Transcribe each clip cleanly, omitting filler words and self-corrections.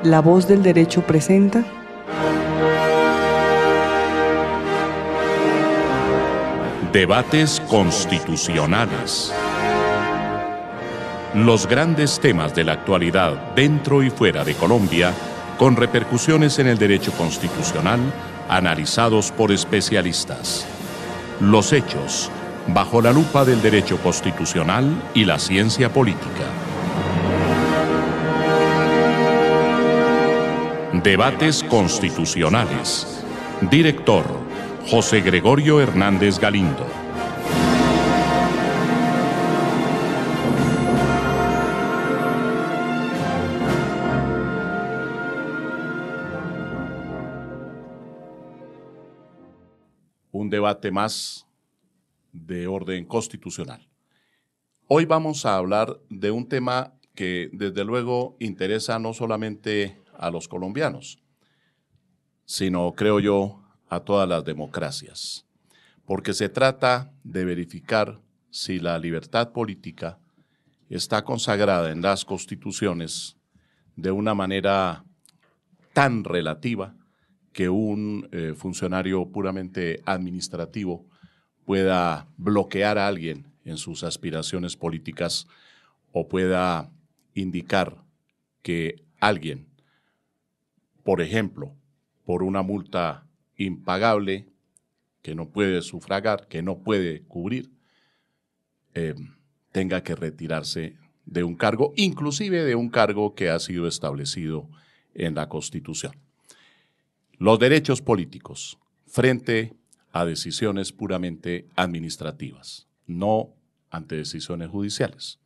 La Voz del Derecho presenta Debates constitucionales. Los grandes temas de la actualidad dentro y fuera de Colombia, con repercusiones en el derecho constitucional, analizados por especialistas. Los hechos, bajo la lupa del derecho constitucional y la ciencia política. Debates constitucionales. Director: José Gregorio Hernández Galindo. Un debate más de orden constitucional. Hoy vamos a hablar de un tema que desde luego interesa no solamente a los colombianos, sino, creo yo, a todas las democracias, porque se trata de verificar si la libertad política está consagrada en las constituciones de una manera tan relativa que un funcionario puramente administrativo pueda bloquear a alguien en sus aspiraciones políticas o pueda indicar que alguien, por ejemplo, por una multa impagable que no puede sufragar, que no puede cubrir, tenga que retirarse de un cargo, inclusive de un cargo que ha sido establecido en la Constitución. Los derechos políticos frente a decisiones puramente administrativas, no ante decisiones judiciales.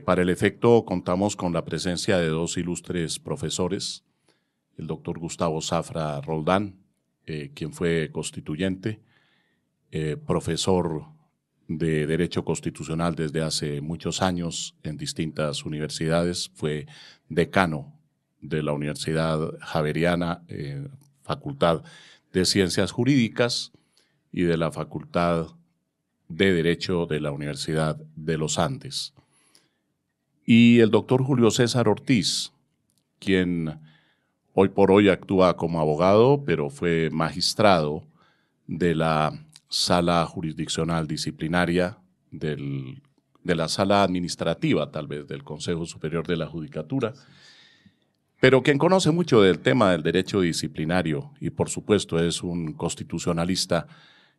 Para el efecto contamos con la presencia de dos ilustres profesores, el doctor Gustavo Zafra Roldán, quien fue constituyente, profesor de Derecho Constitucional desde hace muchos años en distintas universidades, fue decano de la Universidad Javeriana, Facultad de Ciencias Jurídicas, y de la Facultad de Derecho de la Universidad de los Andes. Y el doctor Julio César Ortiz, quien hoy por hoy actúa como abogado, pero fue magistrado de la Sala Jurisdiccional Disciplinaria, de la Sala Administrativa, tal vez, del Consejo Superior de la Judicatura, pero quien conoce mucho del tema del derecho disciplinario y, por supuesto, es un constitucionalista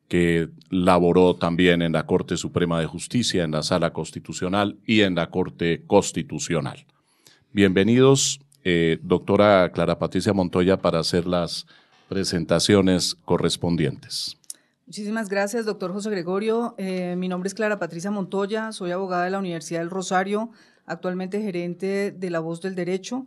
que laboró también en la Corte Suprema de Justicia, en la Sala Constitucional y en la Corte Constitucional. Bienvenidos, doctora Clara Patricia Montoya, para hacer las presentaciones correspondientes. Muchísimas gracias, doctor José Gregorio. Mi nombre es Clara Patricia Montoya, soy abogada de la Universidad del Rosario, actualmente gerente de La Voz del Derecho.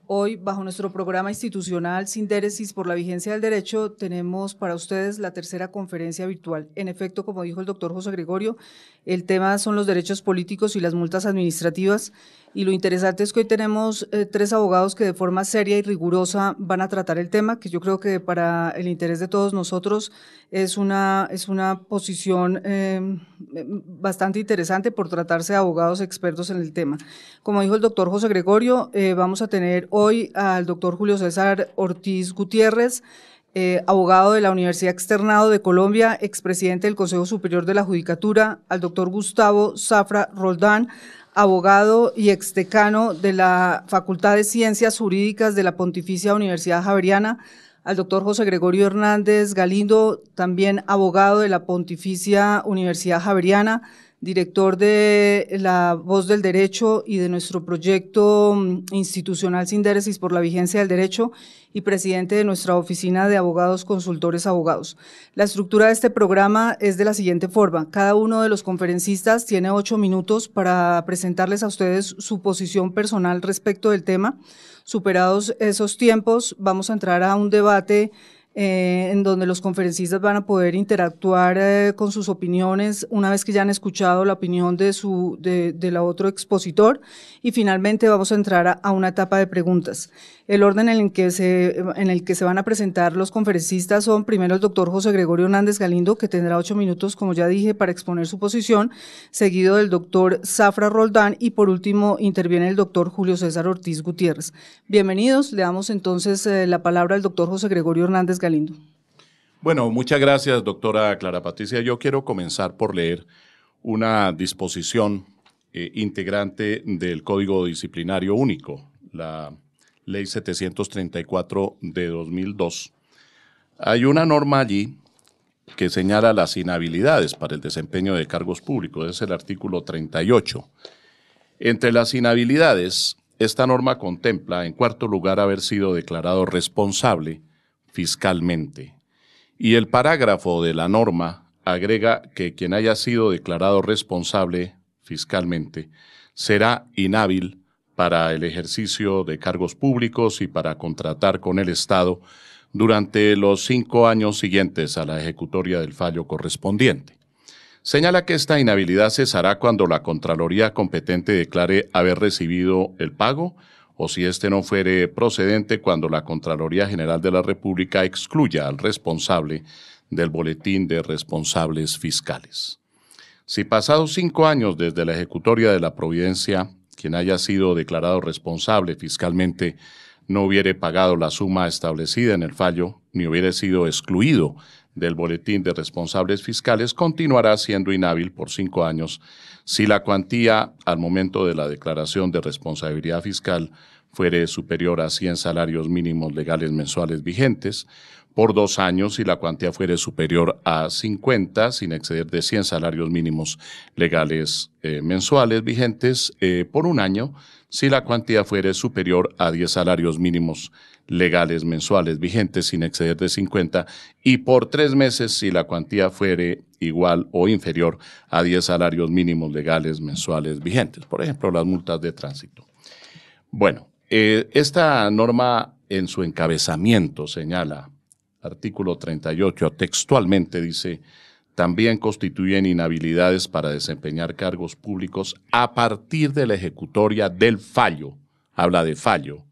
Hoy, bajo nuestro programa institucional Sindéresis por la Vigencia del Derecho, tenemos para ustedes la tercera conferencia virtual. En efecto, como dijo el doctor José Gregorio, el tema son los derechos políticos y las multas administrativas. Y lo interesante es que hoy tenemos tres abogados que de forma seria y rigurosa van a tratar el tema, que yo creo que para el interés de todos nosotros es una posición bastante interesante por tratarse de abogados expertos en el tema. Como dijo el doctor José Gregorio, vamos a tener hoy al doctor Julio César Ortiz Gutiérrez, abogado de la Universidad Externado de Colombia, expresidente del Consejo Superior de la Judicatura, al doctor Gustavo Zafra Roldán, abogado y exdecano de la Facultad de Ciencias Jurídicas de la Pontificia Universidad Javeriana, al doctor José Gregorio Hernández Galindo, también abogado de la Pontificia Universidad Javeriana, director de La Voz del Derecho y de nuestro proyecto institucional Sindéresis por la Vigencia del Derecho, y presidente de nuestra oficina de abogados consultores abogados. La estructura de este programa es de la siguiente forma: cada uno de los conferencistas tiene 8 minutos para presentarles a ustedes su posición personal respecto del tema. Superados esos tiempos, vamos a entrar a un debate en donde los conferencistas van a poder interactuar con sus opiniones una vez que ya han escuchado la opinión de la otro expositor, y finalmente vamos a entrar a una etapa de preguntas. El orden en el que se van a presentar los conferencistas son: primero el doctor José Gregorio Hernández Galindo, que tendrá 8 minutos, como ya dije, para exponer su posición, seguido del doctor Zafra Roldán, y por último interviene el doctor Julio César Ortiz Gutiérrez. Bienvenidos, le damos entonces la palabra al doctor José Gregorio Hernández Galindo. Bueno, muchas gracias, doctora Clara Patricia. Yo quiero comenzar por leer una disposición integrante del Código Disciplinario Único, la Ley 734 de 2002. Hay una norma allí que señala las inhabilidades para el desempeño de cargos públicos, es el artículo 38. Entre las inhabilidades, esta norma contempla, en cuarto lugar, haber sido declarado responsable fiscalmente. Y el parágrafo de la norma agrega que quien haya sido declarado responsable fiscalmente será inhábil para el ejercicio de cargos públicos y para contratar con el Estado durante los 5 años siguientes a la ejecutoria del fallo correspondiente. Señala que esta inhabilidad cesará cuando la Contraloría competente declare haber recibido el pago, o si éste no fuere procedente, cuando la Contraloría General de la República excluya al responsable del boletín de responsables fiscales. Si pasados 5 años desde la ejecutoria de la providencia, quien haya sido declarado responsable fiscalmente no hubiere pagado la suma establecida en el fallo, ni hubiere sido excluido del boletín de responsables fiscales, continuará siendo inhábil por 5 años si la cuantía al momento de la declaración de responsabilidad fiscal fuere superior a 100 salarios mínimos legales mensuales vigentes, por 2 años si la cuantía fuere superior a 50 sin exceder de 100 salarios mínimos legales mensuales vigentes, por 1 año si la cuantía fuere superior a 10 salarios mínimos legales mensuales vigentes sin exceder de 50, y por 3 meses si la cuantía fuere igual o inferior a 10 salarios mínimos legales mensuales vigentes, por ejemplo, las multas de tránsito. Bueno, esta norma en su encabezamiento señala, artículo 38, textualmente dice: también constituyen inhabilidades para desempeñar cargos públicos a partir de la ejecutoria del fallo, habla de fallo,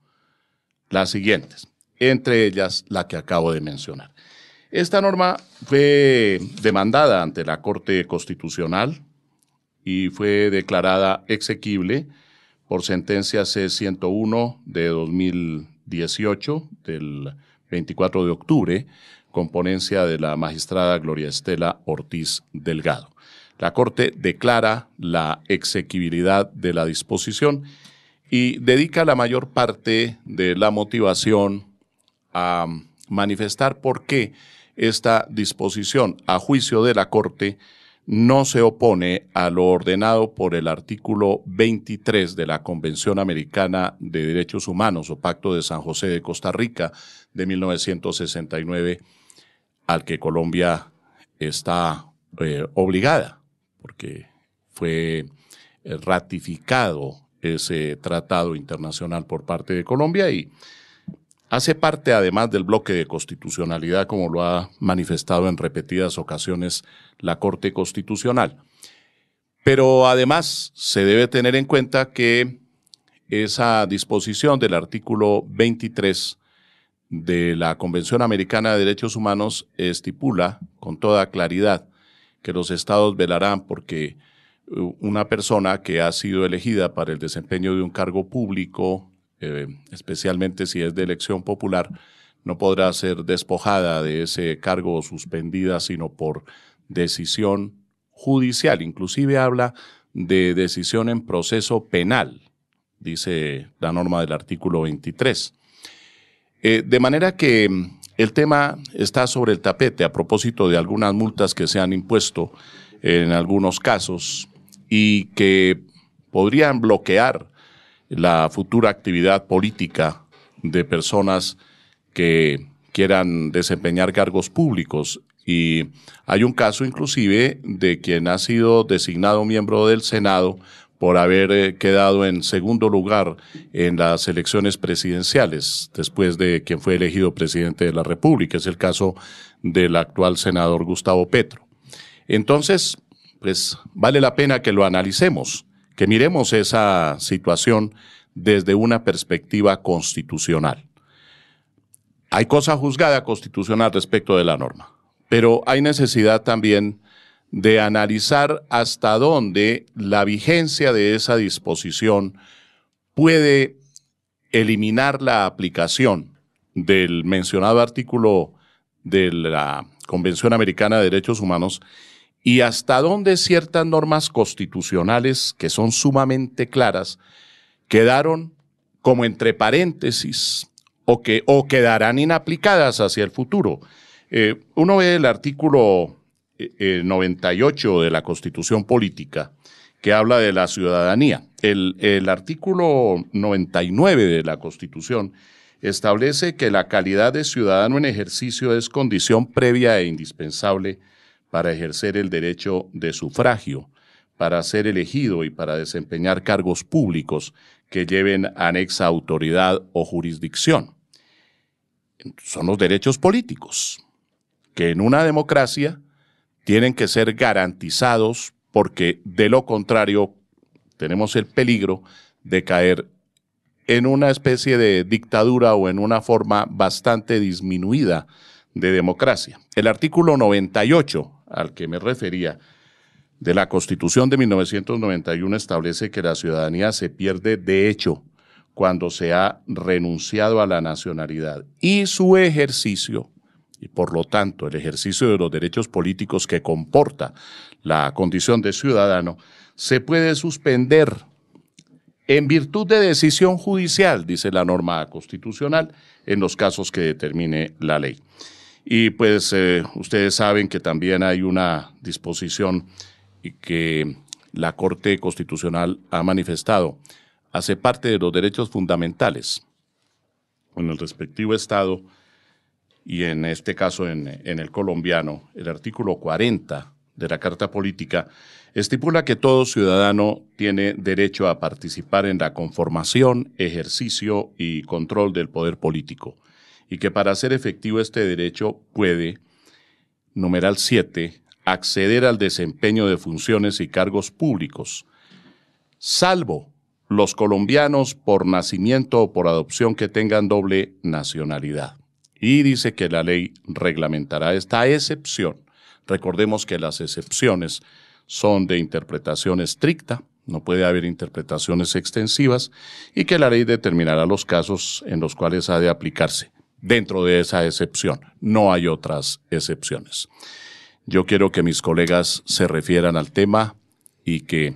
las siguientes, entre ellas la que acabo de mencionar. Esta norma fue demandada ante la Corte Constitucional y fue declarada exequible por sentencia C-101 de 2018, del 24 de octubre, con ponencia de la magistrada Gloria Estela Ortiz Delgado. La Corte declara la exequibilidad de la disposición y dedica la mayor parte de la motivación a manifestar por qué esta disposición, a juicio de la Corte, no se opone a lo ordenado por el artículo 23 de la Convención Americana de Derechos Humanos o Pacto de San José de Costa Rica de 1969, al que Colombia está obligada, porque fue ratificado ese tratado internacional por parte de Colombia y hace parte además del bloque de constitucionalidad, como lo ha manifestado en repetidas ocasiones la Corte Constitucional. Pero además se debe tener en cuenta que esa disposición del artículo 23 de la Convención Americana de Derechos Humanos estipula con toda claridad que los estados velarán porque una persona que ha sido elegida para el desempeño de un cargo público, especialmente si es de elección popular, no podrá ser despojada de ese cargo o suspendida sino por decisión judicial. Inclusive habla de decisión en proceso penal, dice la norma del artículo 23. De manera que el tema está sobre el tapete a propósito de algunas multas que se han impuesto en algunos casos y que podrían bloquear la futura actividad política de personas que quieran desempeñar cargos públicos. Y hay un caso inclusive de quien ha sido designado miembro del Senado por haber quedado en segundo lugar en las elecciones presidenciales, después de quien fue elegido presidente de la República. Es el caso del actual senador Gustavo Petro. Entonces, pues vale la pena que lo analicemos, que miremos esa situación desde una perspectiva constitucional. Hay cosa juzgada constitucional respecto de la norma, pero hay necesidad también de analizar hasta dónde la vigencia de esa disposición puede eliminar la aplicación del mencionado artículo de la Convención Americana de Derechos Humanos y hasta dónde ciertas normas constitucionales que son sumamente claras quedaron como entre paréntesis o quedarán inaplicadas hacia el futuro. Uno ve el artículo 98 de la Constitución Política, que habla de la ciudadanía. El artículo 99 de la Constitución establece que la calidad de ciudadano en ejercicio es condición previa e indispensable para ejercer el derecho de sufragio, para ser elegido y para desempeñar cargos públicos que lleven anexa autoridad o jurisdicción. Son los derechos políticos, que en una democracia tienen que ser garantizados porque de lo contrario tenemos el peligro de caer en una especie de dictadura o en una forma bastante disminuida de democracia. El artículo 98, al que me refería, de la Constitución de 1991 establece que la ciudadanía se pierde de hecho cuando se ha renunciado a la nacionalidad y su ejercicio, y por lo tanto el ejercicio de los derechos políticos que comporta la condición de ciudadano, se puede suspender en virtud de decisión judicial, dice la norma constitucional, en los casos que determine la ley. Y pues ustedes saben que también hay una disposición que la Corte Constitucional ha manifestado, hace parte de los derechos fundamentales en el respectivo Estado y en este caso en el colombiano. El artículo 40 de la Carta Política estipula que todo ciudadano tiene derecho a participar en la conformación, ejercicio y control del poder político y que para hacer efectivo este derecho puede, numeral 7, acceder al desempeño de funciones y cargos públicos, salvo los colombianos por nacimiento o por adopción que tengan doble nacionalidad. Y dice que la ley reglamentará esta excepción. Recordemos que las excepciones son de interpretación estricta, no puede haber interpretaciones extensivas, y que la ley determinará los casos en los cuales ha de aplicarse. Dentro de esa excepción, no hay otras excepciones. Yo quiero que mis colegas se refieran al tema y que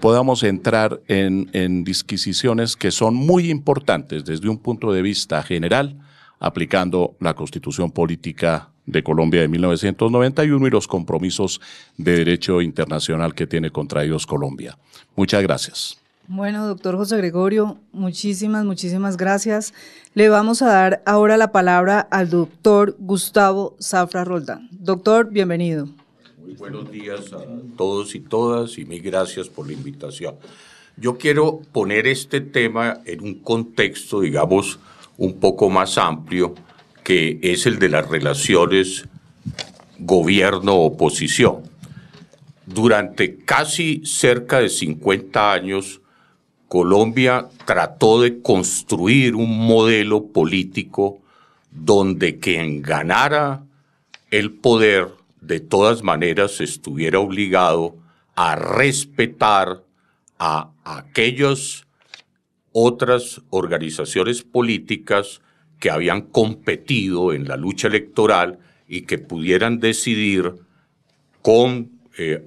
podamos entrar en disquisiciones que son muy importantes desde un punto de vista general, aplicando la Constitución Política de Colombia de 1991 y los compromisos de derecho internacional que tiene contraídos Colombia. Muchas gracias. Bueno, doctor José Gregorio, muchísimas gracias. Le vamos a dar ahora la palabra al doctor Gustavo Zafra Roldán. Doctor, bienvenido. Muy buenos días a todos y todas y mil gracias por la invitación. Yo quiero poner este tema en un contexto, digamos, un poco más amplio, que es el de las relaciones gobierno-oposición. Durante casi cerca de 50 años, Colombia trató de construir un modelo político donde quien ganara el poder de todas maneras estuviera obligado a respetar a aquellas otras organizaciones políticas que habían competido en la lucha electoral y que pudieran decidir con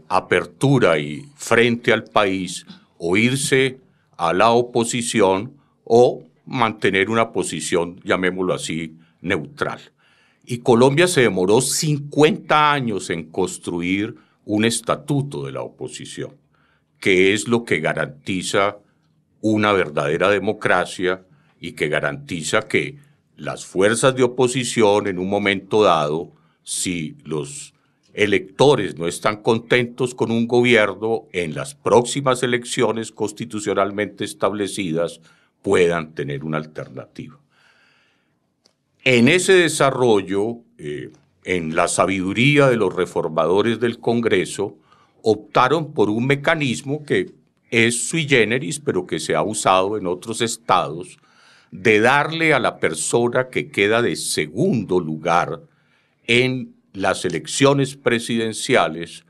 apertura y frente al país o irse a la oposición o mantener una posición, llamémoslo así, neutral. Y Colombia se demoró 50 años en construir un estatuto de la oposición, que es lo que garantiza una verdadera democracia y que garantiza que las fuerzas de oposición en un momento dado, si los electores no están contentos con un gobierno, en las próximas elecciones constitucionalmente establecidas puedan tener una alternativa. En ese desarrollo, en la sabiduría de los reformadores del Congreso, optaron por un mecanismo que es sui generis, pero que se ha usado en otros estados, de darle a la persona que queda de segundo lugar en las elecciones presidenciales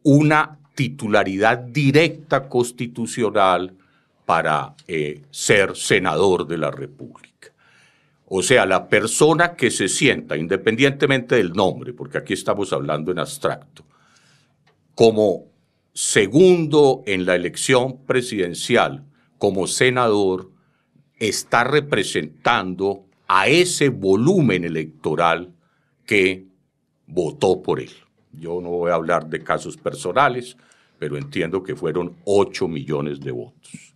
una titularidad directa constitucional para ser senador de la República. O sea, la persona que se sienta, independientemente del nombre, porque aquí estamos hablando en abstracto, como segundo en la elección presidencial, como senador, está representando a ese volumen electoral que votó por él. Yo no voy a hablar de casos personales, pero entiendo que fueron 8 millones de votos.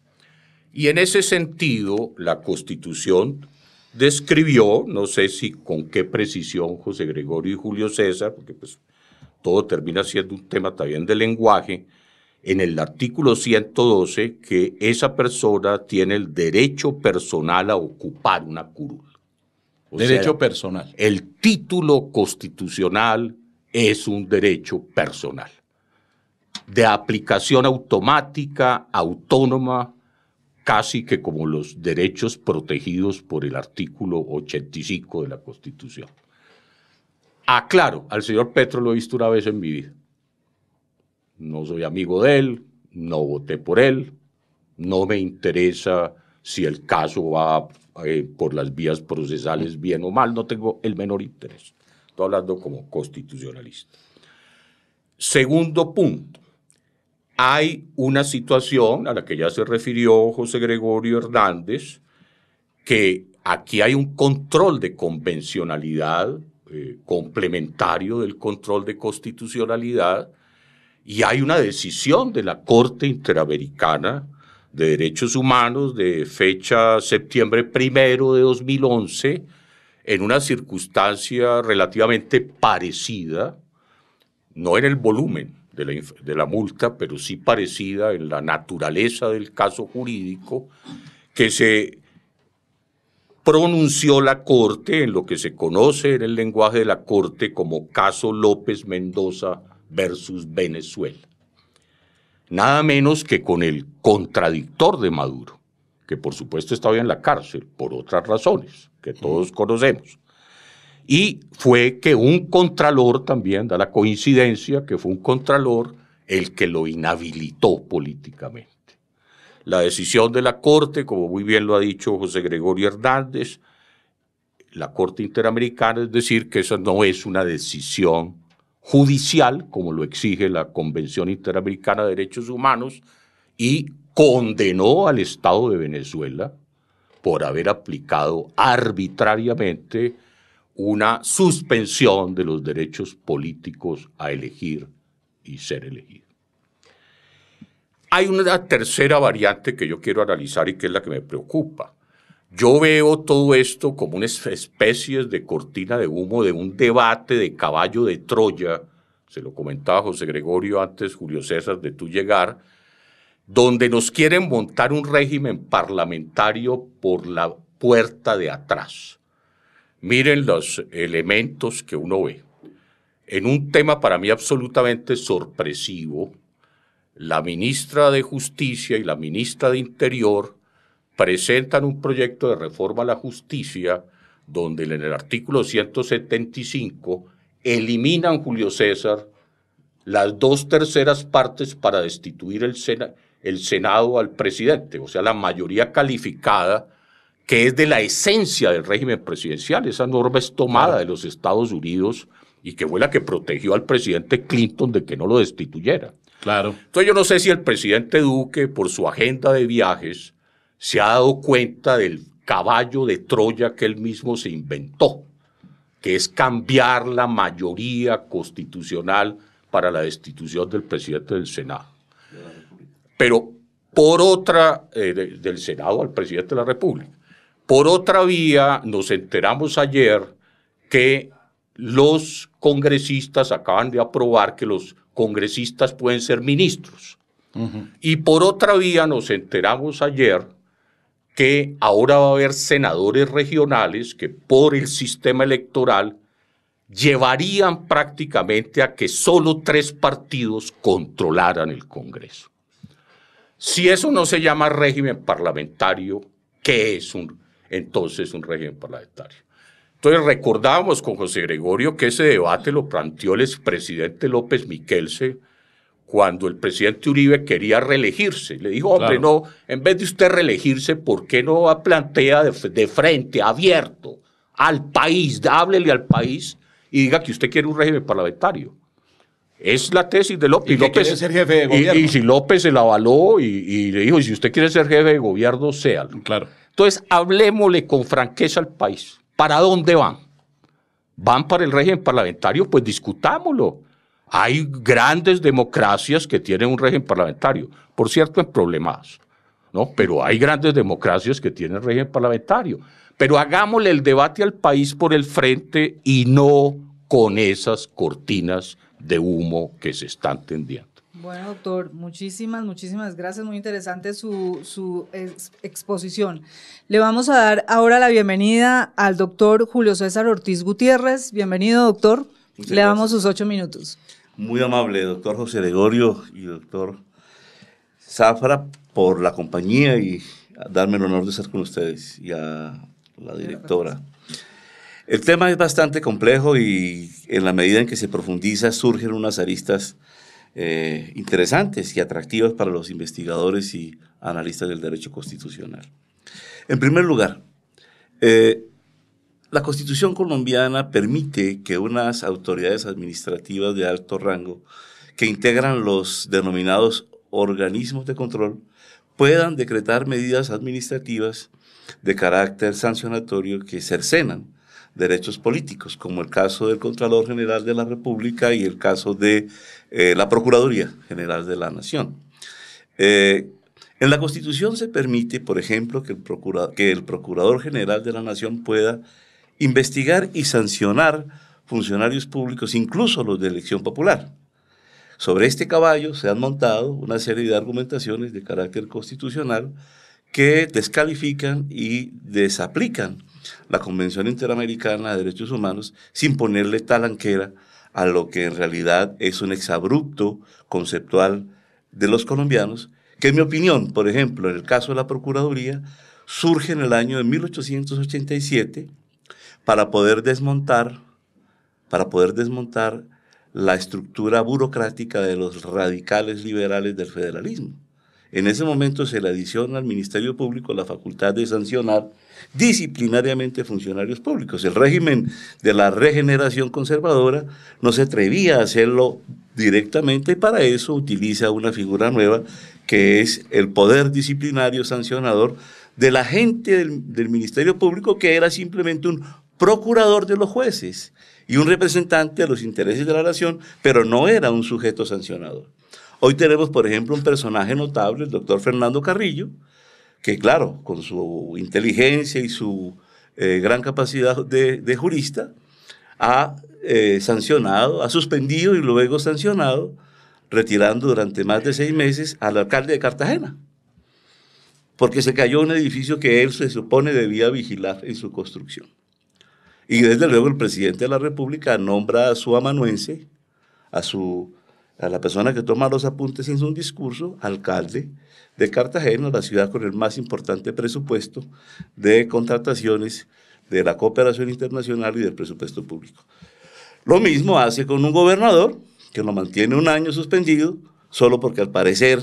Y en ese sentido, la Constitución describió, no sé si con qué precisión José Gregorio y Julio César, porque pues todo termina siendo un tema también de lenguaje, en el artículo 112, que esa persona tiene el derecho personal a ocupar una curul. Derecho personal. El título constitucional es un derecho personal, de aplicación automática, autónoma, casi que como los derechos protegidos por el artículo 85 de la Constitución. Aclaro, al señor Petro lo he visto una vez en mi vida. No soy amigo de él, no voté por él, no me interesa si el caso va por las vías procesales bien o mal, no tengo el menor interés. Estoy hablando como constitucionalista. Segundo punto, hay una situación a la que ya se refirió José Gregorio Hernández, que aquí hay un control de convencionalidad complementario del control de constitucionalidad, y hay una decisión de la Corte Interamericana de Derechos Humanos de fecha septiembre 1 de 2011, en una circunstancia relativamente parecida, no en el volumen de la multa, pero sí parecida en la naturaleza del caso jurídico, que se pronunció la Corte en lo que se conoce en el lenguaje de la Corte como caso López Mendoza versus Venezuela. Nada menos que con el contradictor de Maduro, que por supuesto estaba en la cárcel por otras razones que todos conocemos. Y fue que un contralor también, da la coincidencia que fue un contralor el que lo inhabilitó políticamente. La decisión de la Corte, como muy bien lo ha dicho José Gregorio Hernández, la Corte Interamericana, es decir, que esa no es una decisión judicial, como lo exige la Convención Interamericana de Derechos Humanos, y condenó al Estado de Venezuela por haber aplicado arbitrariamente una suspensión de los derechos políticos a elegir y ser elegido. Hay una tercera variante que yo quiero analizar y que es la que me preocupa. Yo veo todo esto como una especie de cortina de humo de un debate de caballo de Troya, se lo comentaba José Gregorio antes, Julio César, de tú llegar, donde nos quieren montar un régimen parlamentario por la puerta de atrás. Miren los elementos que uno ve. En un tema para mí absolutamente sorpresivo, la ministra de Justicia y la ministra de Interior presentan un proyecto de reforma a la justicia donde en el artículo 175 eliminan, Julio César, las 2/3 partes para destituir el Senado al presidente, o sea, la mayoría calificada, que es de la esencia del régimen presidencial. Esa norma es tomada de los Estados Unidos y que fue la que protegió al presidente Clinton de que no lo destituyera. Claro. Entonces yo no sé si el presidente Duque, por su agenda de viajes, se ha dado cuenta del caballo de Troya que él mismo se inventó, que es cambiar la mayoría constitucional para la destitución del presidente del Senado. Pero por otra, del Senado al presidente de la República. Por otra vía, nos enteramos ayer que los congresistas acaban de aprobar que los congresistas pueden ser ministros. Y por otra vía nos enteramos ayer que ahora va a haber senadores regionales que por el sistema electoral llevarían prácticamente a que solo 3 partidos controlaran el Congreso. Si eso no se llama régimen parlamentario, ¿qué es entonces un régimen parlamentario? Entonces recordábamos con José Gregorio que ese debate lo planteó el expresidente López Miquelsen cuando el presidente Uribe quería reelegirse. Le dijo, hombre, no, en vez de usted reelegirse, ¿por qué no plantea de frente, abierto, al país, háblele al país y diga que usted quiere un régimen parlamentario? Es la tesis de López. Y López quiere ser jefe de gobierno. Y si López se la avaló y le dijo, si usted quiere ser jefe de gobierno, séalo. Claro. Entonces, hablemosle con franqueza al país. ¿Para dónde van? ¿Van para el régimen parlamentario? Pues discutámoslo. Hay grandes democracias que tienen un régimen parlamentario, por cierto, en problemas, ¿no? Pero hay grandes democracias que tienen régimen parlamentario. Pero hagámosle el debate al país por el frente y no con esas cortinas de humo que se están tendiendo. Bueno, doctor, muchísimas gracias. Muy interesante su exposición. Le vamos a dar ahora la bienvenida al doctor Julio César Ortiz Gutiérrez. Bienvenido, doctor. Le damos sus 8 minutos. Muy amable, doctor José Gregorio y doctor Zafra, por la compañía y darme el honor de estar con ustedes y a la directora. El tema es bastante complejo y en la medida en que se profundiza surgen unas aristas interesantes y atractivas para los investigadores y analistas del derecho constitucional. En primer lugar, la Constitución colombiana permite que unas autoridades administrativas de alto rango que integran los denominados organismos de control puedan decretar medidas administrativas de carácter sancionatorio que cercenan derechos políticos, como el caso del Contralor General de la República y el caso de la Procuraduría General de la Nación. En la Constitución se permite, por ejemplo, que el Procurador General de la Nación pueda investigar y sancionar funcionarios públicos, incluso los de elección popular. Sobre este caballo se han montado una serie de argumentaciones de carácter constitucional que descalifican y desaplican la Convención Interamericana de Derechos Humanos sin ponerle talanquera a lo que en realidad es un exabrupto conceptual de los colombianos, que en mi opinión, por ejemplo, en el caso de la Procuraduría, surge en el año de 1887 para poder desmontar la estructura burocrática de los radicales liberales del federalismo. En ese momento se le adiciona al Ministerio Público la facultad de sancionar disciplinariamente funcionarios públicos. El régimen de la regeneración conservadora no se atrevía a hacerlo directamente y para eso utiliza una figura nueva que es el poder disciplinario sancionador de la gente del Ministerio Público, que era simplemente un procurador de los jueces y un representante de los intereses de la nación, pero no era un sujeto sancionador. Hoy tenemos, por ejemplo, un personaje notable, el doctor Fernando Carrillo, que claro, con su inteligencia y su gran capacidad de jurista, ha sancionado, ha suspendido y luego sancionado, retirando durante más de 6 meses al alcalde de Cartagena, porque se cayó un edificio que él se supone debía vigilar en su construcción. Y desde luego el presidente de la República nombra a su amanuense, a la persona que toma los apuntes en su discurso, alcalde de Cartagena, la ciudad con el más importante presupuesto de contrataciones de la cooperación internacional y del presupuesto público. Lo mismo hace con un gobernador que lo mantiene 1 año suspendido, solo porque al parecer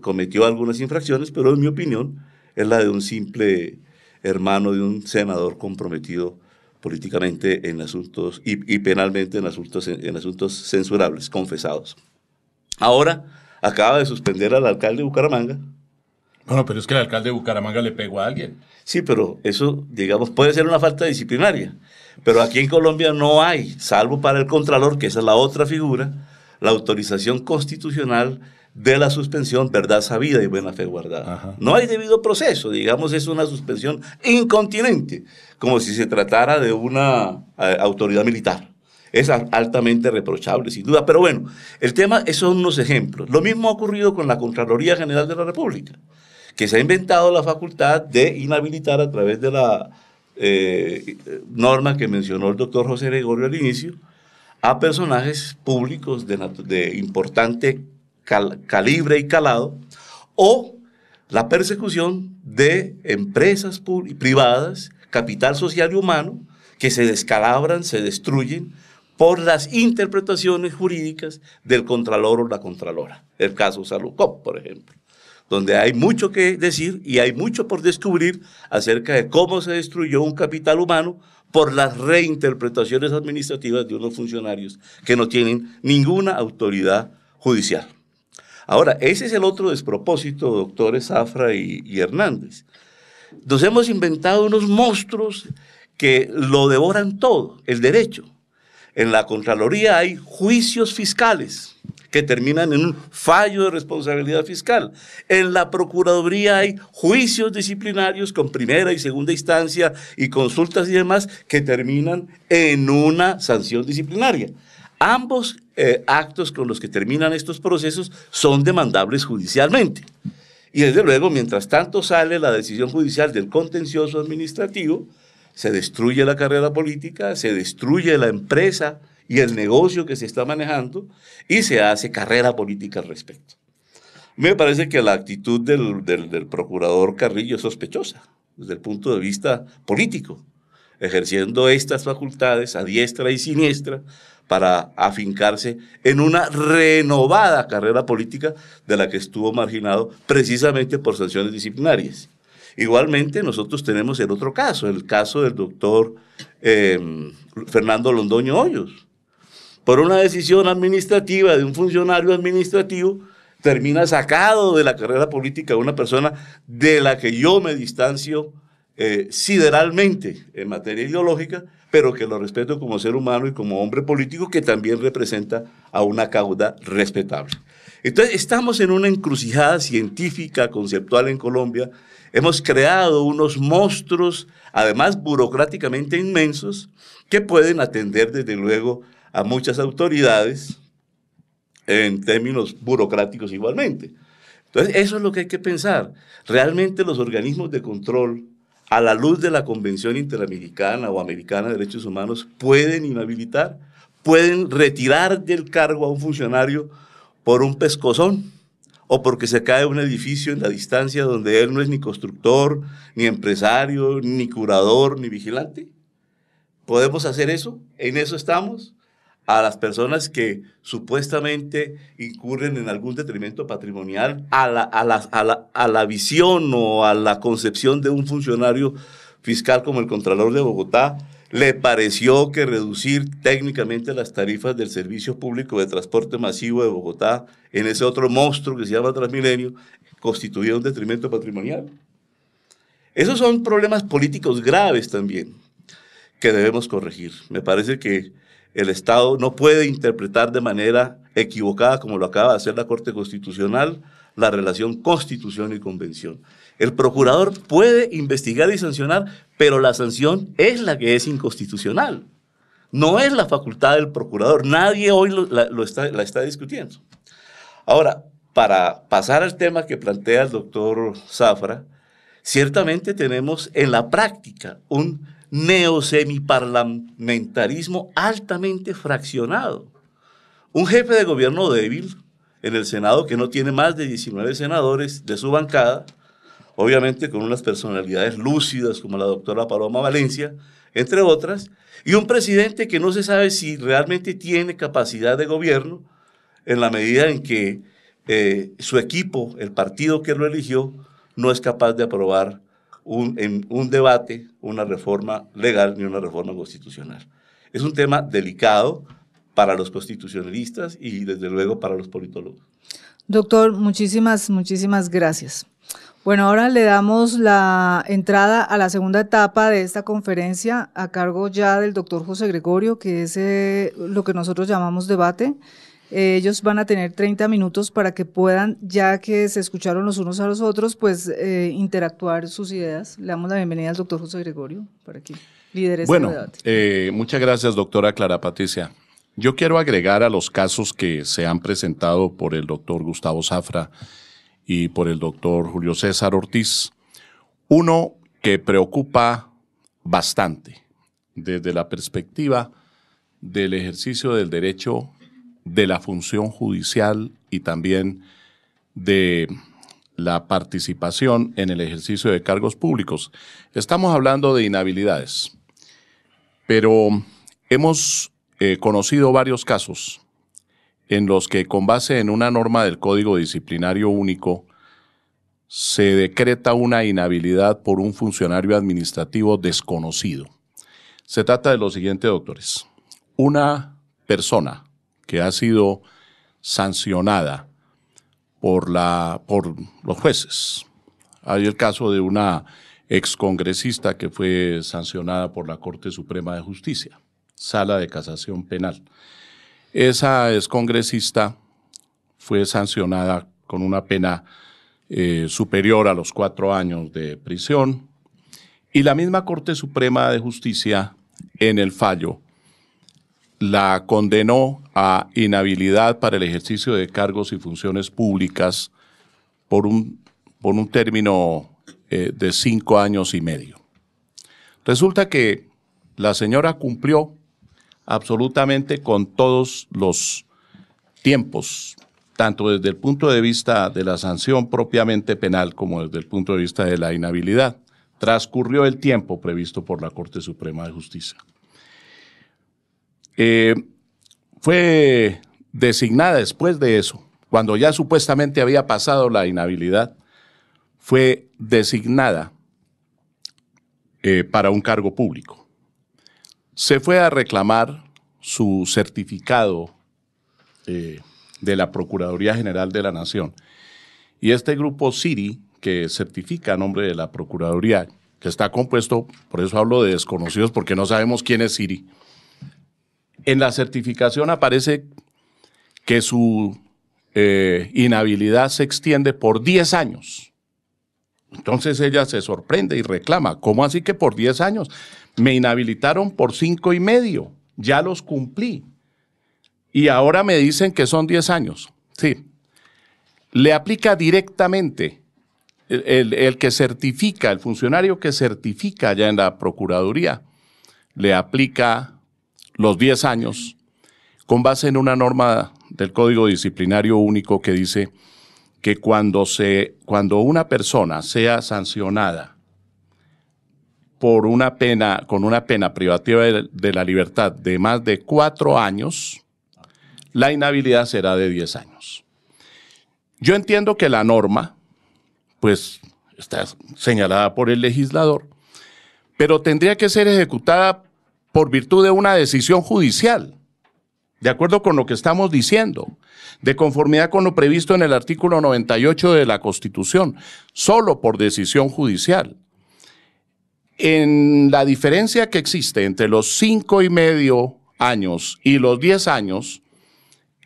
cometió algunas infracciones, pero en mi opinión es la de un simple hermano de un senador comprometido políticamente en asuntos y penalmente en asuntos censurables, confesados. Ahora acaba de suspender al alcalde de Bucaramanga. Bueno, pero es que el alcalde de Bucaramanga le pegó a alguien. Sí, pero eso, digamos, puede ser una falta disciplinaria. Pero aquí en Colombia no hay, salvo para el Contralor, que esa es la otra figura, la autorización constitucional de la suspensión, verdad sabida y buena fe guardada. Ajá. No hay debido proceso, digamos, es una suspensión incontinente, como si se tratara de una autoridad militar. Es altamente reprochable, sin duda. Pero bueno, el tema, esos son unos ejemplos. Lo mismo ha ocurrido con la Contraloría General de la República, que se ha inventado la facultad de inhabilitar a través de la norma que mencionó el doctor José Gregorio al inicio, a personajes públicos de importante calibre y calado, o la persecución de empresas privadas, capital social y humano, que se descalabran, se destruyen por las interpretaciones jurídicas del contralor o la contralora. El caso Salucop, por ejemplo, donde hay mucho que decir y hay mucho por descubrir acerca de cómo se destruyó un capital humano por las reinterpretaciones administrativas de unos funcionarios que no tienen ninguna autoridad judicial. Ahora, ese es el otro despropósito, doctores Zafra y Hernández. Nos hemos inventado unos monstruos que lo devoran todo, el derecho. En la Contraloría hay juicios fiscales que terminan en un fallo de responsabilidad fiscal. En la Procuraduría hay juicios disciplinarios con primera y segunda instancia y consultas y demás que terminan en una sanción disciplinaria. Ambos actos con los que terminan estos procesos son demandables judicialmente. Y desde luego, mientras tanto sale la decisión judicial del contencioso administrativo, se destruye la carrera política, se destruye la empresa y el negocio que se está manejando y se hace carrera política al respecto. Me parece que la actitud del procurador Carrillo es sospechosa desde el punto de vista político, ejerciendo estas facultades a diestra y siniestra para afincarse en una renovada carrera política de la que estuvo marginado precisamente por sanciones disciplinarias. Igualmente, nosotros tenemos el otro caso, el caso del doctor Fernando Londoño Hoyos. Por una decisión administrativa de un funcionario administrativo, termina sacado de la carrera política una persona de la que yo me distancio sideralmente en materia ideológica, pero que lo respeto como ser humano y como hombre político que también representa a una cauda respetable. Entonces, estamos en una encrucijada científica, conceptual en Colombia. Hemos creado unos monstruos, además burocráticamente inmensos, que pueden atender desde luego a muchas autoridades en términos burocráticos igualmente. Entonces, eso es lo que hay que pensar. Realmente los organismos de control, a la luz de la Convención Interamericana o Americana de Derechos Humanos, pueden inhabilitar, pueden retirar del cargo a un funcionario por un pescozón o porque se cae un edificio en la distancia donde él no es ni constructor, ni empresario, ni curador, ni vigilante. ¿Podemos hacer eso? ¿En eso estamos? A las personas que supuestamente incurren en algún detrimento patrimonial, a la visión o a la concepción de un funcionario fiscal como el Contralor de Bogotá, le pareció que reducir técnicamente las tarifas del servicio público de transporte masivo de Bogotá en ese otro monstruo que se llama Transmilenio constituía un detrimento patrimonial. Esos son problemas políticos graves también que debemos corregir. Me parece que el Estado no puede interpretar de manera equivocada, como lo acaba de hacer la Corte Constitucional, la relación Constitución y Convención. El procurador puede investigar y sancionar, pero la sanción es la que es inconstitucional. No es la facultad del procurador. Nadie hoy la está discutiendo. Ahora, para pasar al tema que plantea el doctor Zafra, ciertamente tenemos en la práctica un neosemiparlamentarismo altamente fraccionado. Un jefe de gobierno débil en el Senado que no tiene más de 19 senadores de su bancada, obviamente con unas personalidades lúcidas como la doctora Paloma Valencia, entre otras, y un presidente que no se sabe si realmente tiene capacidad de gobierno en la medida en que su equipo, el partido que lo eligió, no es capaz de aprobar en un debate, una reforma legal ni una reforma constitucional. Es un tema delicado para los constitucionalistas y desde luego para los politólogos. Doctor, muchísimas gracias. Bueno, ahora le damos la entrada a la segunda etapa de esta conferencia a cargo ya del doctor José Gregorio, que es lo que nosotros llamamos debate. Ellos van a tener 30 minutos para que puedan, ya que se escucharon los unos a los otros, pues interactuar sus ideas. Le damos la bienvenida al doctor José Gregorio para que lidere este debate. Muchas gracias, doctora Clara Patricia. Yo quiero agregar a los casos que se han presentado por el doctor Gustavo Zafra y por el doctor Julio César Ortiz, uno que preocupa bastante desde la perspectiva del ejercicio del derecho, de la función judicial y también de la participación en el ejercicio de cargos públicos. Estamos hablando de inhabilidades, pero hemos conocido varios casos en los que, con base en una norma del Código Disciplinario Único, se decreta una inhabilidad por un funcionario administrativo desconocido. Se trata de lo siguiente, doctores. Una persona que ha sido sancionada por los jueces. Hay el caso de una excongresista que fue sancionada por la Corte Suprema de Justicia, Sala de Casación Penal. Esa excongresista fue sancionada con una pena superior a los 4 años de prisión, y la misma Corte Suprema de Justicia, en el fallo, la condenó a inhabilidad para el ejercicio de cargos y funciones públicas por un término de 5 años y medio. Resulta que la señora cumplió absolutamente con todos los tiempos, tanto desde el punto de vista de la sanción propiamente penal como desde el punto de vista de la inhabilidad. Transcurrió el tiempo previsto por la Corte Suprema de Justicia. Fue designada después de eso, cuando ya supuestamente había pasado la inhabilidad, fue designada para un cargo público. Se fue a reclamar su certificado de la Procuraduría General de la Nación. Y este grupo CIRI, que certifica a nombre de la Procuraduría, que está compuesto, por eso hablo de desconocidos, porque no sabemos quién es CIRI, en la certificación aparece que su inhabilidad se extiende por 10 años. Entonces ella se sorprende y reclama, ¿cómo así que por 10 años? Me inhabilitaron por 5 y medio, ya los cumplí. Y ahora me dicen que son 10 años. Sí, le aplica directamente el que certifica, el funcionario que certifica ya en la Procuraduría, le aplica los 10 años con base en una norma del Código Disciplinario Único que dice que cuando una persona sea sancionada por con una pena privativa de la libertad de más de 4 años, la inhabilidad será de 10 años. Yo entiendo que la norma, pues, está señalada por el legislador, pero tendría que ser ejecutada por virtud de una decisión judicial, de acuerdo con lo que estamos diciendo, de conformidad con lo previsto en el artículo 98 de la Constitución, solo por decisión judicial. En la diferencia que existe entre los 5 y medio años y los 10 años,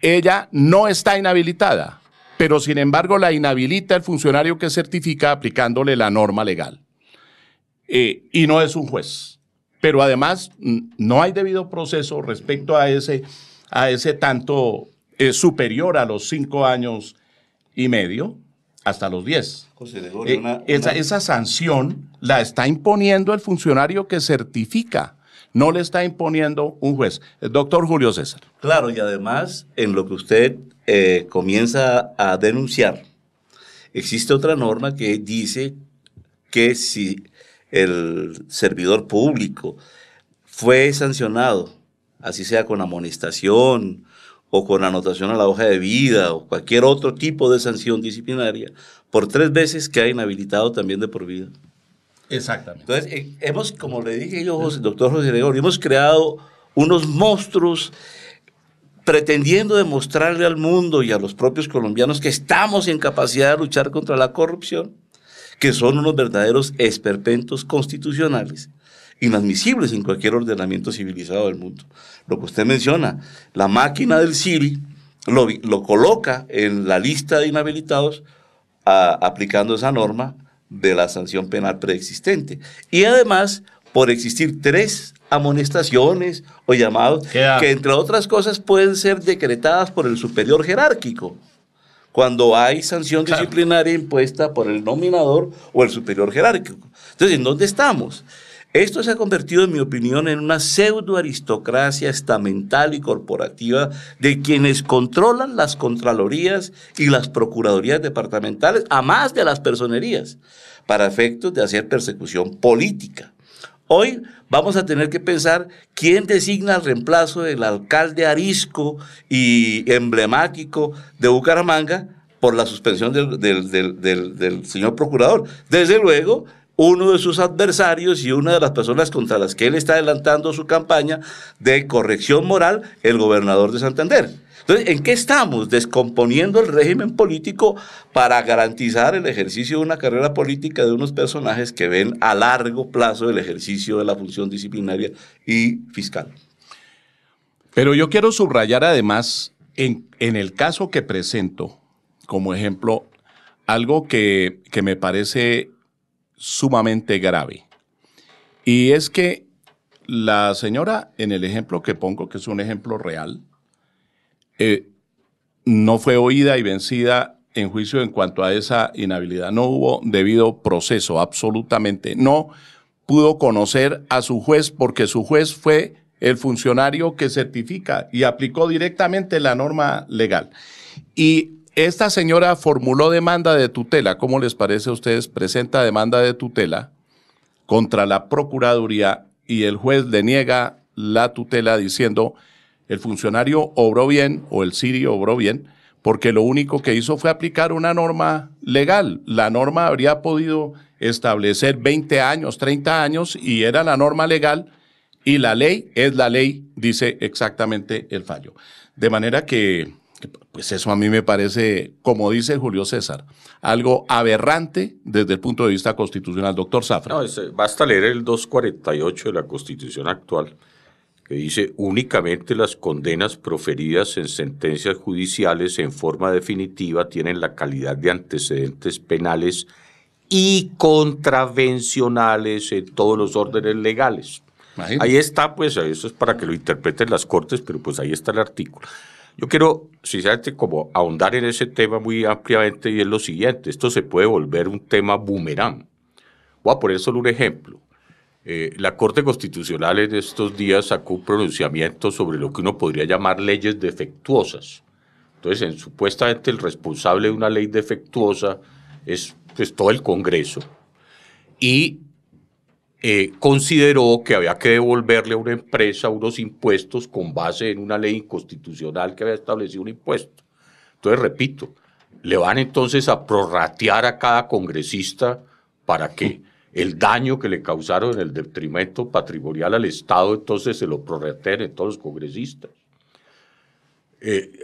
ella no está inhabilitada, pero sin embargo la inhabilita el funcionario que certifica aplicándole la norma legal. Y no es un juez. Pero además no hay debido proceso respecto a ese tanto superior a los 5 años y medio hasta los 10. Esa sanción la está imponiendo el funcionario que certifica, no le está imponiendo un juez. El doctor Julio César. Claro, y además, en lo que usted comienza a denunciar, existe otra norma que dice que si el servidor público fue sancionado, así sea con amonestación o con anotación a la hoja de vida o cualquier otro tipo de sanción disciplinaria, por 3 veces queda inhabilitado también de por vida. Exactamente. Entonces, como le dije yo, doctor José Gregorio, hemos creado unos monstruos pretendiendo demostrarle al mundo y a los propios colombianos que estamos en capacidad de luchar contra la corrupción, que son unos verdaderos esperpentos constitucionales, inadmisibles en cualquier ordenamiento civilizado del mundo. Lo que usted menciona, la máquina del CIRI, lo coloca en la lista de inhabilitados aplicando esa norma de la sanción penal preexistente. Y además, por existir 3 amonestaciones o llamados, que entre otras cosas pueden ser decretadas por el superior jerárquico, cuando hay sanción disciplinaria impuesta por el nominador o el superior jerárquico. Entonces, ¿en dónde estamos? Esto se ha convertido, en mi opinión, en una pseudo-aristocracia estamental y corporativa de quienes controlan las contralorías y las procuradurías departamentales, a más de las personerías, para efectos de hacer persecución política. Hoy vamos a tener que pensar quién designa el reemplazo del alcalde arisco y emblemático de Bucaramanga por la suspensión del señor procurador. Desde luego, uno de sus adversarios y una de las personas contra las que él está adelantando su campaña de corrección moral, el gobernador de Santander. Entonces, ¿en qué estamos? Descomponiendo el régimen político para garantizar el ejercicio de una carrera política de unos personajes que ven a largo plazo el ejercicio de la función disciplinaria y fiscal. Pero yo quiero subrayar además, en el caso que presento como ejemplo, algo que me parece sumamente grave. Y es que la señora, en el ejemplo que pongo, que es un ejemplo real, no fue oída y vencida en juicio en cuanto a esa inhabilidad. No hubo debido proceso, absolutamente. No pudo conocer a su juez porque su juez fue el funcionario que certifica y aplicó directamente la norma legal. Y esta señora formuló demanda de tutela. ¿Cómo les parece a ustedes? Presenta demanda de tutela contra la Procuraduría y el juez le niega la tutela diciendo el funcionario obró bien o el CIRI obró bien porque lo único que hizo fue aplicar una norma legal. La norma habría podido establecer 20 años, 30 años y era la norma legal y la ley es la ley, dice exactamente el fallo. De manera que pues eso a mí me parece, como dice Julio César, algo aberrante desde el punto de vista constitucional. Doctor Zafra. No, basta leer el 248 de la Constitución actual, que dice únicamente las condenas proferidas en sentencias judiciales en forma definitiva tienen la calidad de antecedentes penales y contravencionales en todos los órdenes legales. Imagínate. Ahí está, pues, eso es para que lo interpreten las Cortes, pero pues ahí está el artículo. Yo quiero, sinceramente, como ahondar en ese tema muy ampliamente y es lo siguiente, esto se puede volver un tema boomerang. Voy a poner solo un ejemplo. La Corte Constitucional en estos días sacó un pronunciamiento sobre lo que uno podría llamar leyes defectuosas. Entonces, supuestamente el responsable de una ley defectuosa es pues, todo el Congreso y consideró que había que devolverle a una empresa unos impuestos con base en una ley inconstitucional que había establecido un impuesto. Entonces, repito, le van entonces a prorratear a cada congresista para que el daño que le causaron en el detrimento patrimonial al Estado, entonces se lo prorrateen en todos los congresistas.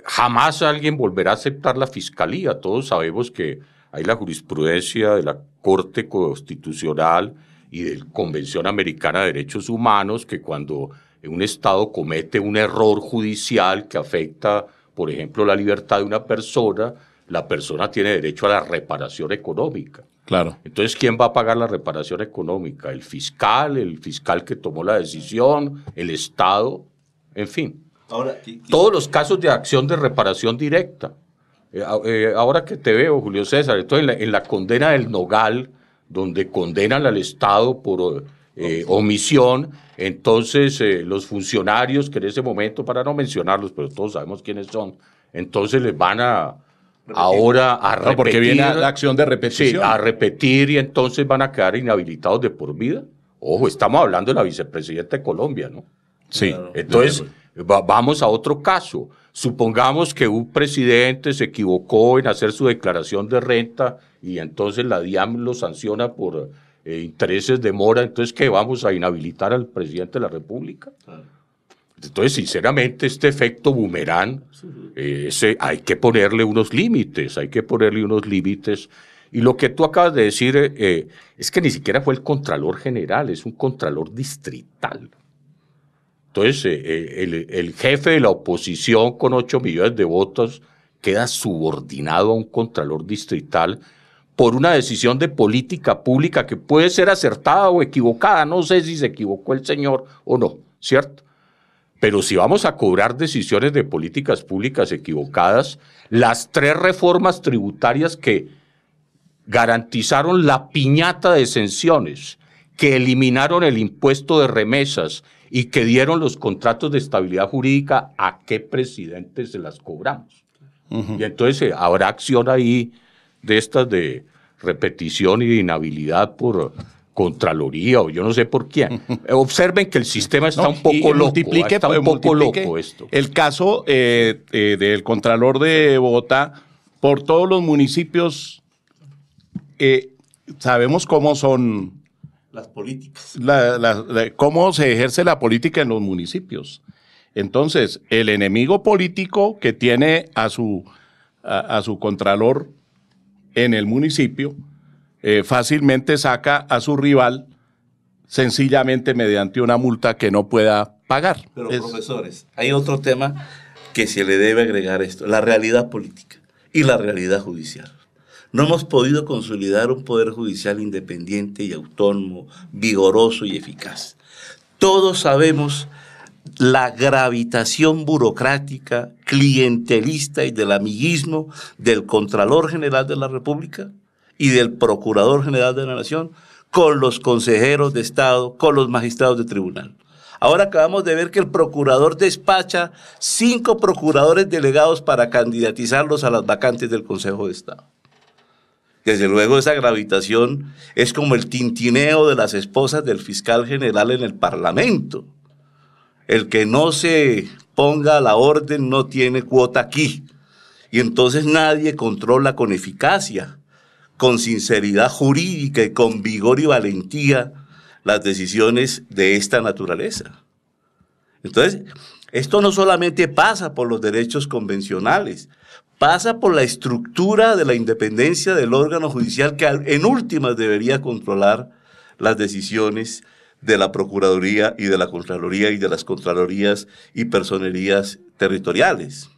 Jamás alguien volverá a aceptar la fiscalía. Todos sabemos que hay la jurisprudencia de la Corte Constitucional y de la Convención Americana de Derechos Humanos, que cuando un Estado comete un error judicial que afecta, por ejemplo, la libertad de una persona, la persona tiene derecho a la reparación económica. Claro. Entonces, ¿quién va a pagar la reparación económica? ¿El fiscal que tomó la decisión, el Estado? En fin. Ahora, todos los casos de acción de reparación directa. Ahora que te veo, Julio César, entonces en la condena del Nogal, donde condenan al Estado por omisión, entonces los funcionarios que en ese momento, para no mencionarlos, pero todos sabemos quiénes son, entonces les van ahora a repetir. No, porque viene la acción de repetición. Sí, a repetir y entonces van a quedar inhabilitados de por vida. Ojo, estamos hablando de la vicepresidenta de Colombia, ¿no? Sí. Entonces, vamos a otro caso. Supongamos que un presidente se equivocó en hacer su declaración de renta y entonces la DIAN lo sanciona por intereses de mora. Entonces, ¿qué? ¿Vamos a inhabilitar al presidente de la República? Entonces, sinceramente, este efecto boomerang, hay que ponerle unos límites, Y lo que tú acabas de decir es que ni siquiera fue el Contralor General, es un Contralor Distrital. Entonces, el jefe de la oposición con 8 millones de votos queda subordinado a un contralor distrital por una decisión de política pública que puede ser acertada o equivocada. No sé si se equivocó el señor o no, ¿cierto? Pero si vamos a cobrar decisiones de políticas públicas equivocadas, las 3 reformas tributarias que garantizaron la piñata de exenciones, que eliminaron el impuesto de remesas y que dieron los contratos de estabilidad jurídica, ¿a qué presidente se las cobramos? Y entonces habrá acción ahí de estas de repetición y de inhabilidad por Contraloría o yo no sé por quién. Observen que el sistema está un poco loco. Está un poco loco esto. El caso del Contralor de Bogotá, por todos los municipios, sabemos cómo son las políticas. Cómo se ejerce la política en los municipios. Entonces, el enemigo político que tiene a su contralor en el municipio fácilmente saca a su rival sencillamente mediante una multa que no pueda pagar. Pero profesores, hay otro tema que se le debe agregar a esto, la realidad política y la realidad judicial. No hemos podido consolidar un poder judicial independiente y autónomo, vigoroso y eficaz. Todos sabemos la gravitación burocrática, clientelista y del amiguismo del Contralor General de la República y del Procurador General de la Nación con los consejeros de Estado, con los magistrados de tribunal. Ahora acabamos de ver que el procurador despacha 5 procuradores delegados para candidatizarlos a las vacantes del Consejo de Estado. Desde luego esa gravitación es como el tintineo de las esposas del fiscal general en el Parlamento. El que no se ponga a la orden no tiene cuota aquí. Y entonces nadie controla con eficacia, con sinceridad jurídica y con vigor y valentía las decisiones de esta naturaleza. Entonces, esto no solamente pasa por los derechos convencionales, pasa por la estructura de la independencia del órgano judicial que en últimas debería controlar las decisiones de la Procuraduría y de la Contraloría y de las Contralorías y personerías territoriales.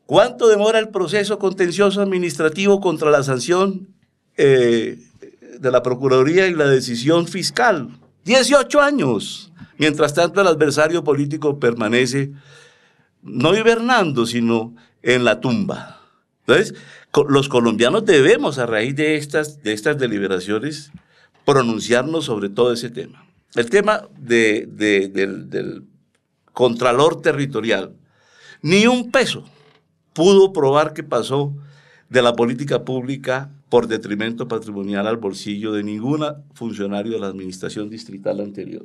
¿Cuánto demora el proceso contencioso administrativo contra la sanción de la Procuraduría y la decisión fiscal? 18 años. Mientras tanto, el adversario político permanece no hibernando, sino en la tumba. Entonces, los colombianos debemos, a raíz de estas deliberaciones, pronunciarnos sobre todo ese tema. El tema del Contralor Territorial. Ni un peso pudo probar que pasó de la política pública por detrimento patrimonial al bolsillo de ningún funcionario de la administración distrital anterior.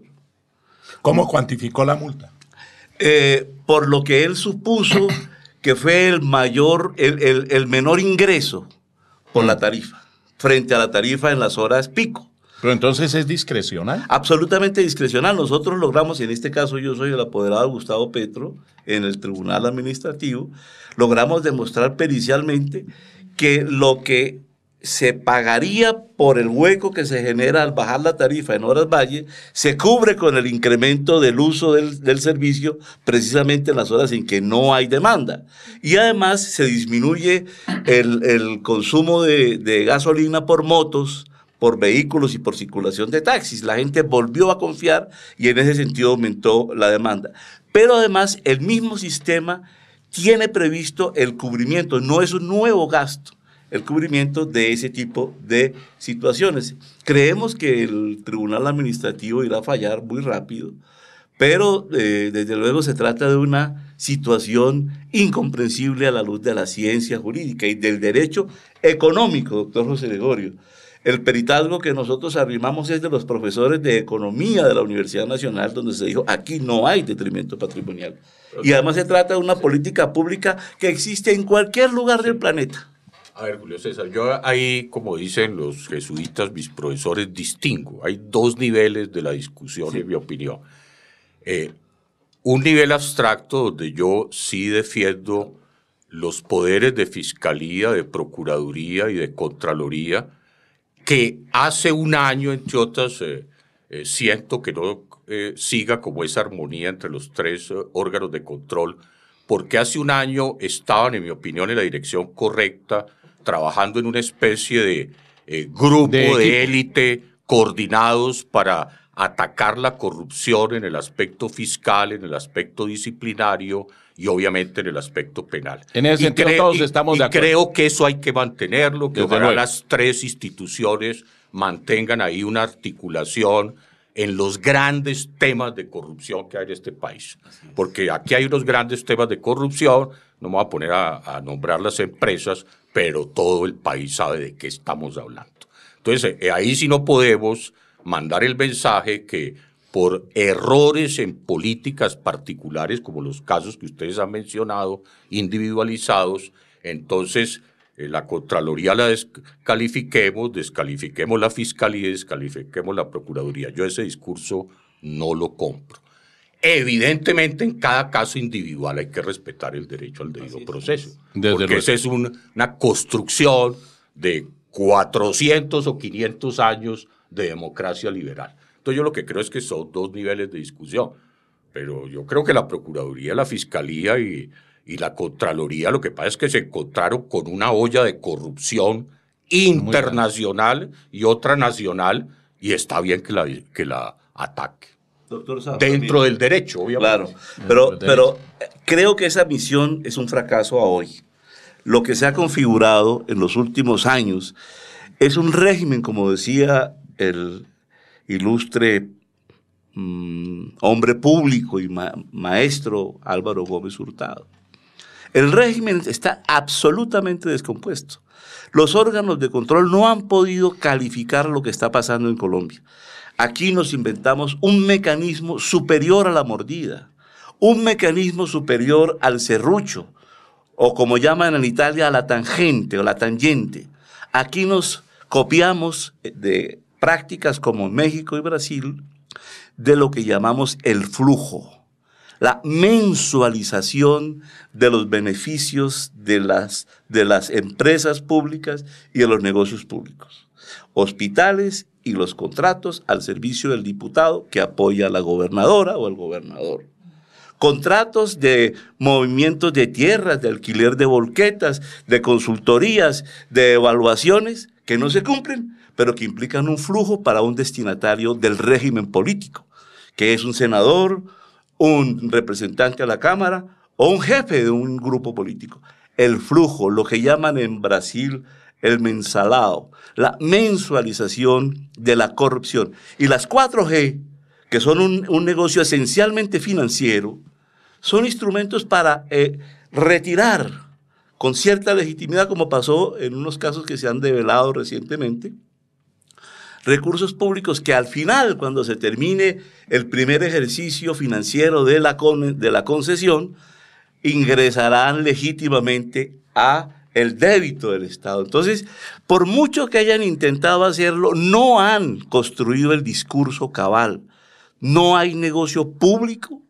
¿Cómo cuantificó la multa? Por lo que él supuso que fue el menor ingreso por la tarifa, frente a la tarifa en las horas pico. Pero entonces es discrecional. Absolutamente discrecional. Nosotros logramos, en este caso yo soy el apoderado Gustavo Petro, en el Tribunal Administrativo, logramos demostrar pericialmente que lo que se pagaría por el hueco que se genera al bajar la tarifa en horas valle, se cubre con el incremento del uso del servicio precisamente en las horas en que no hay demanda. Y además se disminuye el consumo de gasolina por motos, por vehículos y por circulación de taxis. La gente volvió a confiar y en ese sentido aumentó la demanda. Pero además el mismo sistema tiene previsto el cubrimiento, no es un nuevo gasto, el cubrimiento de ese tipo de situaciones. Creemos que el Tribunal Administrativo irá a fallar muy rápido, pero desde luego se trata de una situación incomprensible a la luz de la ciencia jurídica y del derecho económico, doctor José Gregorio. El peritazgo que nosotros arrimamos es de los profesores de economía de la Universidad Nacional, donde se dijo, aquí no hay detrimento patrimonial. Y además se trata de una política pública que existe en cualquier lugar del planeta. A ver, Julio César, yo ahí, como dicen los jesuitas, mis profesores, distingo. Hay 2 niveles de la discusión, en mi opinión. Un nivel abstracto donde yo sí defiendo los poderes de fiscalía, de procuraduría y de contraloría, que hace un año, entre otras siento que no siga como esa armonía entre los tres órganos de control, porque hace un año estaban, en mi opinión, en la dirección correcta, trabajando en una especie de grupo de élite coordinados para atacar la corrupción en el aspecto fiscal, en el aspecto disciplinario y obviamente en el aspecto penal. En ese sentido todos estamos de acuerdo. Creo que eso hay que mantenerlo, que ojalá las tres instituciones mantengan ahí una articulación en los grandes temas de corrupción que hay en este país. Porque aquí hay unos grandes temas de corrupción, no me voy a poner a nombrar las empresas, pero todo el país sabe de qué estamos hablando. Entonces, ahí sí no podemos mandar el mensaje que por errores en políticas particulares, como los casos que ustedes han mencionado, individualizados, entonces la Contraloría la descalifiquemos la Fiscalía y descalifiquemos la Procuraduría. Yo ese discurso no lo compro. Evidentemente, en cada caso individual hay que respetar el derecho al debido proceso, porque esa es una construcción de 400 o 500 años de democracia liberal. Entonces yo lo que creo es que son dos niveles de discusión, pero yo creo que la Procuraduría, la Fiscalía y la Contraloría, lo que pasa es que se encontraron con una olla de corrupción internacional y otra nacional, y está bien que la ataque. Doctor Saab, dentro del derecho, obviamente. Claro, pero creo que esa misión es un fracaso a hoy. Lo que se ha configurado en los últimos años es un régimen, como decía el ilustre hombre público y maestro Álvaro Gómez Hurtado. El régimen está absolutamente descompuesto. Los órganos de control no han podido calificar lo que está pasando en Colombia. Aquí nos inventamos un mecanismo superior a la mordida, un mecanismo superior al serrucho, o como llaman en Italia, a la tangente o la tangente. Aquí nos copiamos de prácticas como México y Brasil de lo que llamamos el flujo, la mensualización de los beneficios de las empresas públicas y de los negocios públicos. Hospitales y los contratos al servicio del diputado que apoya a la gobernadora o al gobernador. Contratos de movimientos de tierras, de alquiler de volquetas, de consultorías, de evaluaciones que no se cumplen, pero que implican un flujo para un destinatario del régimen político, que es un senador, un representante a la Cámara o un jefe de un grupo político. El flujo, lo que llaman en Brasil el mensalao, la mensualización de la corrupción. Y las 4G, que son un negocio esencialmente financiero, son instrumentos para retirar con cierta legitimidad, como pasó en unos casos que se han develado recientemente, recursos públicos que al final, cuando se termine el primer ejercicio financiero de la concesión, ingresarán legítimamente a el débito del Estado. Entonces, por mucho que hayan intentado hacerlo, no han construido el discurso cabal. No hay negocio público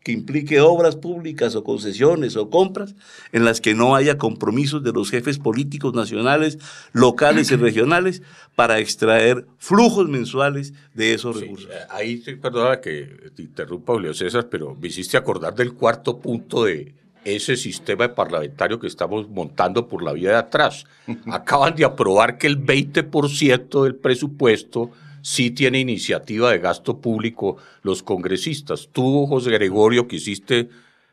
que implique obras públicas o concesiones o compras en las que no haya compromisos de los jefes políticos nacionales, locales y regionales para extraer flujos mensuales de esos recursos. Ahí, perdona que te interrumpa, Julio César, pero me hiciste acordar del cuarto punto de ese sistema parlamentario que estamos montando por la vía de atrás. Acaban de aprobar que el 20% del presupuesto sí tiene iniciativa de gasto público los congresistas. Tú, José Gregorio, que hiciste,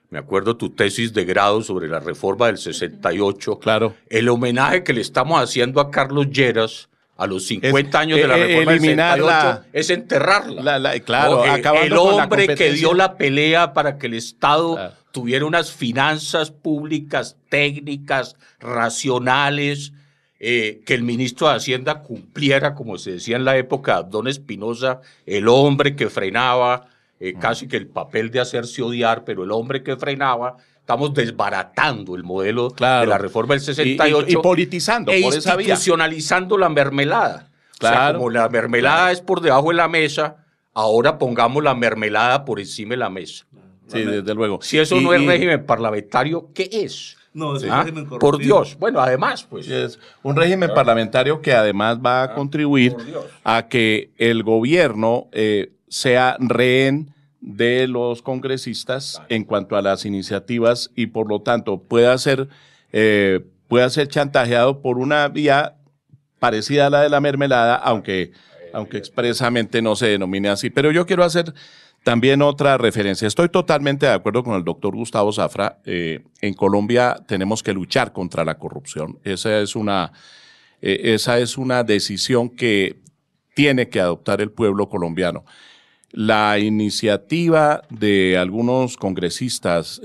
me acuerdo, tu tesis de grado sobre la reforma del 68. Claro. El homenaje que le estamos haciendo a Carlos Lleras a los 50 años de la reforma del 68 es enterrarla. Claro, el hombre que dio la pelea para que el Estado tuviera unas finanzas públicas técnicas, racionales, que el ministro de Hacienda cumpliera, como se decía en la época de Abdón Espinosa, el hombre que frenaba, casi que el papel de hacerse odiar, pero el hombre que frenaba. Estamos desbaratando el modelo de la reforma del 68 y politizando por esa vía. Institucionalizando la mermelada. Claro, o sea, como la mermelada es por debajo de la mesa, ahora pongamos la mermelada por encima de la mesa. Sí, desde luego. Si eso no es régimen parlamentario, ¿qué es? No, es un ¿Ah? régimen Por corrompido. Dios. Bueno, además, pues. Es un régimen parlamentario que además va a contribuir por Dios. a que el gobierno sea rehén de los congresistas en cuanto a las iniciativas y por lo tanto pueda ser chantajeado por una vía parecida a la de la mermelada, aunque expresamente no se denomine así. Pero yo quiero hacer también otra referencia. Estoy totalmente de acuerdo con el doctor Gustavo Zafra. En Colombia tenemos que luchar contra la corrupción. Esa es una decisión que tiene que adoptar el pueblo colombiano. La iniciativa de algunos congresistas,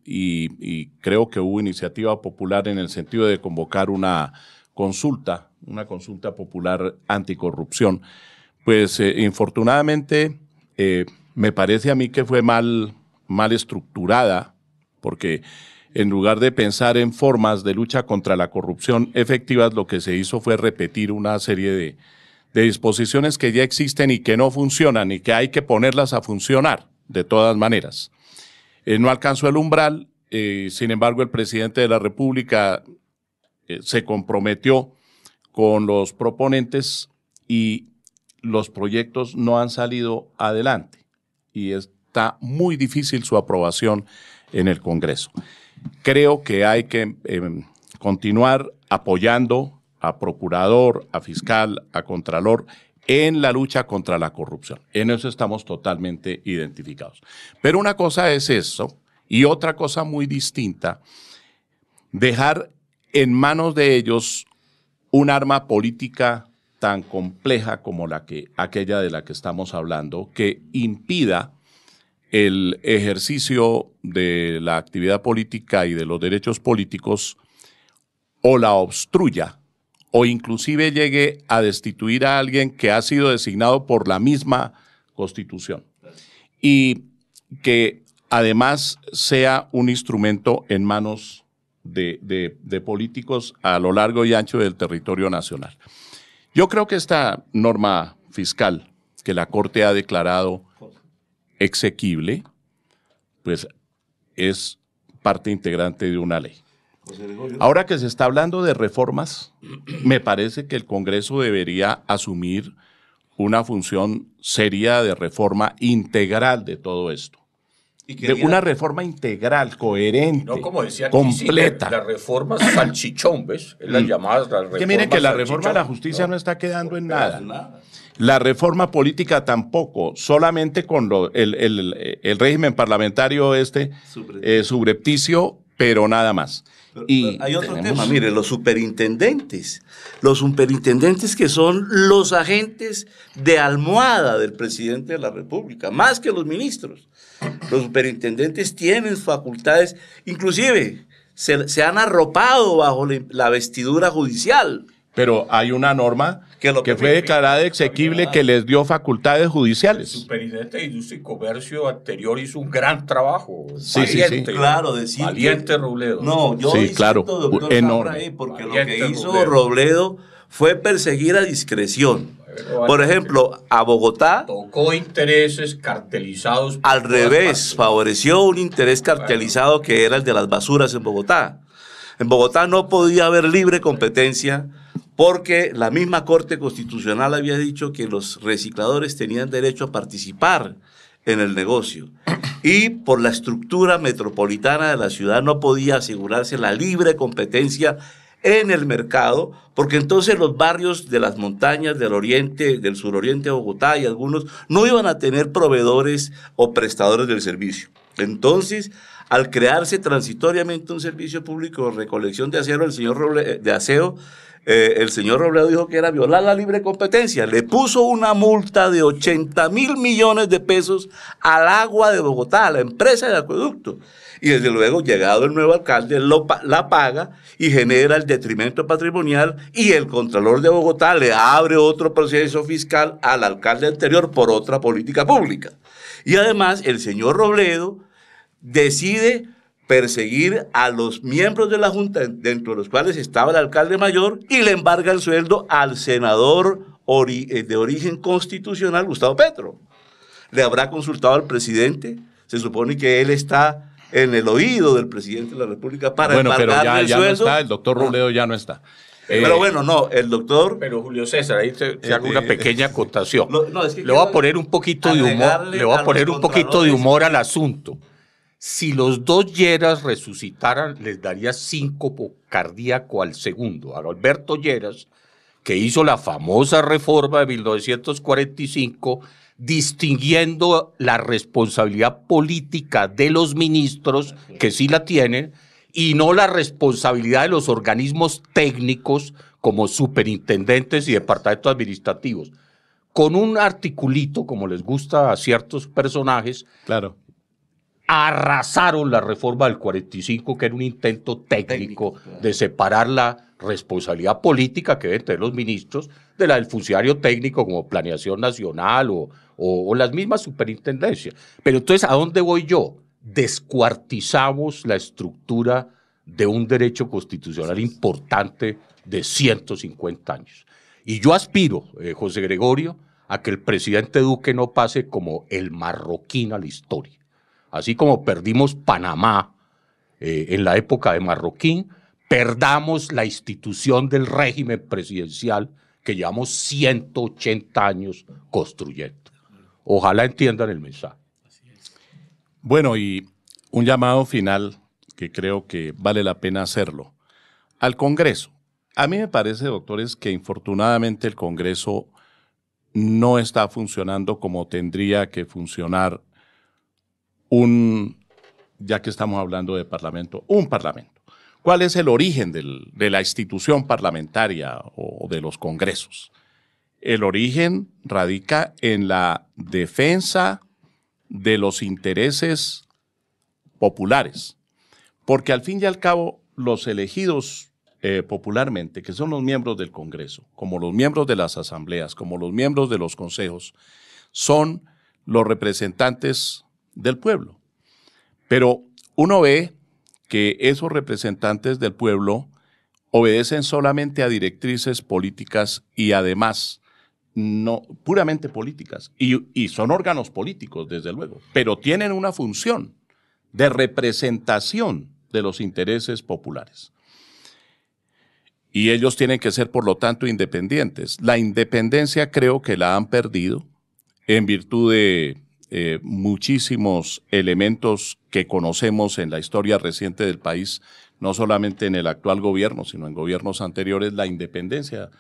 y creo que hubo iniciativa popular en el sentido de convocar una consulta popular anticorrupción, pues infortunadamente me parece a mí que fue mal estructurada, porque en lugar de pensar en formas de lucha contra la corrupción efectivas, lo que se hizo fue repetir una serie de disposiciones que ya existen y que no funcionan y que hay que ponerlas a funcionar de todas maneras. No alcanzó el umbral, sin embargo el presidente de la República se comprometió con los proponentes y los proyectos no han salido adelante y está muy difícil su aprobación en el Congreso. Creo que hay que continuar apoyando a procurador, a fiscal, a contralor en la lucha contra la corrupción. En eso estamos totalmente identificados. Pero una cosa es eso y otra cosa muy distinta, dejar en manos de ellos un arma política tan compleja como aquella de la que estamos hablando, que impida el ejercicio de la actividad política y de los derechos políticos o la obstruya o inclusive llegue a destituir a alguien que ha sido designado por la misma Constitución y que además sea un instrumento en manos de políticos a lo largo y ancho del territorio nacional. Yo creo que esta norma fiscal que la Corte ha declarado exequible, pues es parte integrante de una ley. Ahora que se está hablando de reformas, me parece que el Congreso debería asumir una función seria de reforma integral de todo esto. De una reforma integral, coherente, No, como decía completa. Las reformas salchichón, ¿ves? Las llamadas las reformas. Que miren que la salchichón. reforma de la justicia no está quedando en nada. La reforma política tampoco, solamente con el régimen parlamentario subrepticio, pero nada más. Pero hay otro tema, mire, los superintendentes que son los agentes de almohada del presidente de la República, más que los ministros. Los superintendentes tienen facultades, inclusive se han arropado bajo la vestidura judicial. Pero hay una norma que fue declarada exequible que les dio facultades judiciales. El superintendente de Industria y Comercio anterior hizo un gran trabajo. Sí, valiente, sí, sí. Claro, decir valiente Robledo. No, yo sí, claro, doctor enorme. Zafra, porque Valiente lo que hizo Robledo fue perseguir a discreción. Por ejemplo, a Bogotá tocó intereses cartelizados. al revés, favoreció un interés cartelizado que era el de las basuras en Bogotá. En Bogotá no podía haber libre competencia porque la misma Corte Constitucional había dicho que los recicladores tenían derecho a participar en el negocio. Y por la estructura metropolitana de la ciudad no podía asegurarse la libre competencia en el mercado, porque entonces los barrios de las montañas del oriente, del suroriente de Bogotá y algunos no iban a tener proveedores o prestadores del servicio. Entonces, al crearse transitoriamente un servicio público de recolección de acero, el señor Robledo dijo que era violar la libre competencia. Le puso una multa de 80.000 millones de pesos al Agua de Bogotá, a la empresa de acueducto. Y desde luego, llegado el nuevo alcalde, la paga y genera el detrimento patrimonial, y el Contralor de Bogotá le abre otro proceso fiscal al alcalde anterior por otra política pública. Y además, el señor Robledo decide perseguir a los miembros de la Junta, dentro de los cuales estaba el alcalde mayor, y le embarga el sueldo al senador de origen constitucional, Gustavo Petro. Le habrá consultado al presidente, se supone que él está en el oído del presidente de la República para pero embargarle el ya sueldo. No está, el doctor Robledo ya no está. Pero bueno, no, el doctor... Pero Julio César, ahí te hago una pequeña acotación. Es que le voy a poner un poquito de humor, le voy a poner un poquito de humor al asunto. Si los dos Lleras resucitaran, les daría síncope cardíaco al segundo. A Alberto Lleras, que hizo la famosa reforma de 1945, distinguiendo la responsabilidad política de los ministros, que sí la tienen, y no la responsabilidad de los organismos técnicos como superintendentes y departamentos administrativos. Con un articulito, como les gusta a ciertos personajes, claro, arrasaron la reforma del 45, que era un intento técnico de separar la responsabilidad política que deben tener los ministros de la del funcionario técnico como planeación nacional o las mismas superintendencias. Pero entonces, ¿a dónde voy yo? Descuartizamos la estructura de un derecho constitucional importante de 150 años. Y yo aspiro, José Gregorio, a que el presidente Duque no pase como el marroquín a la historia. Así como perdimos Panamá en la época de Marroquín, perdamos la institución del régimen presidencial que llevamos 180 años construyendo. Ojalá entiendan el mensaje. Bueno, y un llamado final que creo que vale la pena hacerlo. Al Congreso. A mí me parece, doctores, que infortunadamente el Congreso no está funcionando como tendría que funcionar ya que estamos hablando de parlamento, un parlamento. ¿Cuál es el origen de la institución parlamentaria o de los congresos? El origen radica en la defensa de los intereses populares, porque al fin y al cabo los elegidos popularmente, que son los miembros del Congreso, como los miembros de las asambleas, como los miembros de los consejos, son los representantes del pueblo. Pero uno ve que esos representantes del pueblo obedecen solamente a directrices políticas y además no puramente políticas, y son órganos políticos, desde luego, pero tienen una función de representación de los intereses populares. Y ellos tienen que ser, por lo tanto, independientes. La independencia creo que la han perdido en virtud de muchísimos elementos que conocemos en la historia reciente del país, no solamente en el actual gobierno, sino en gobiernos anteriores, la independencia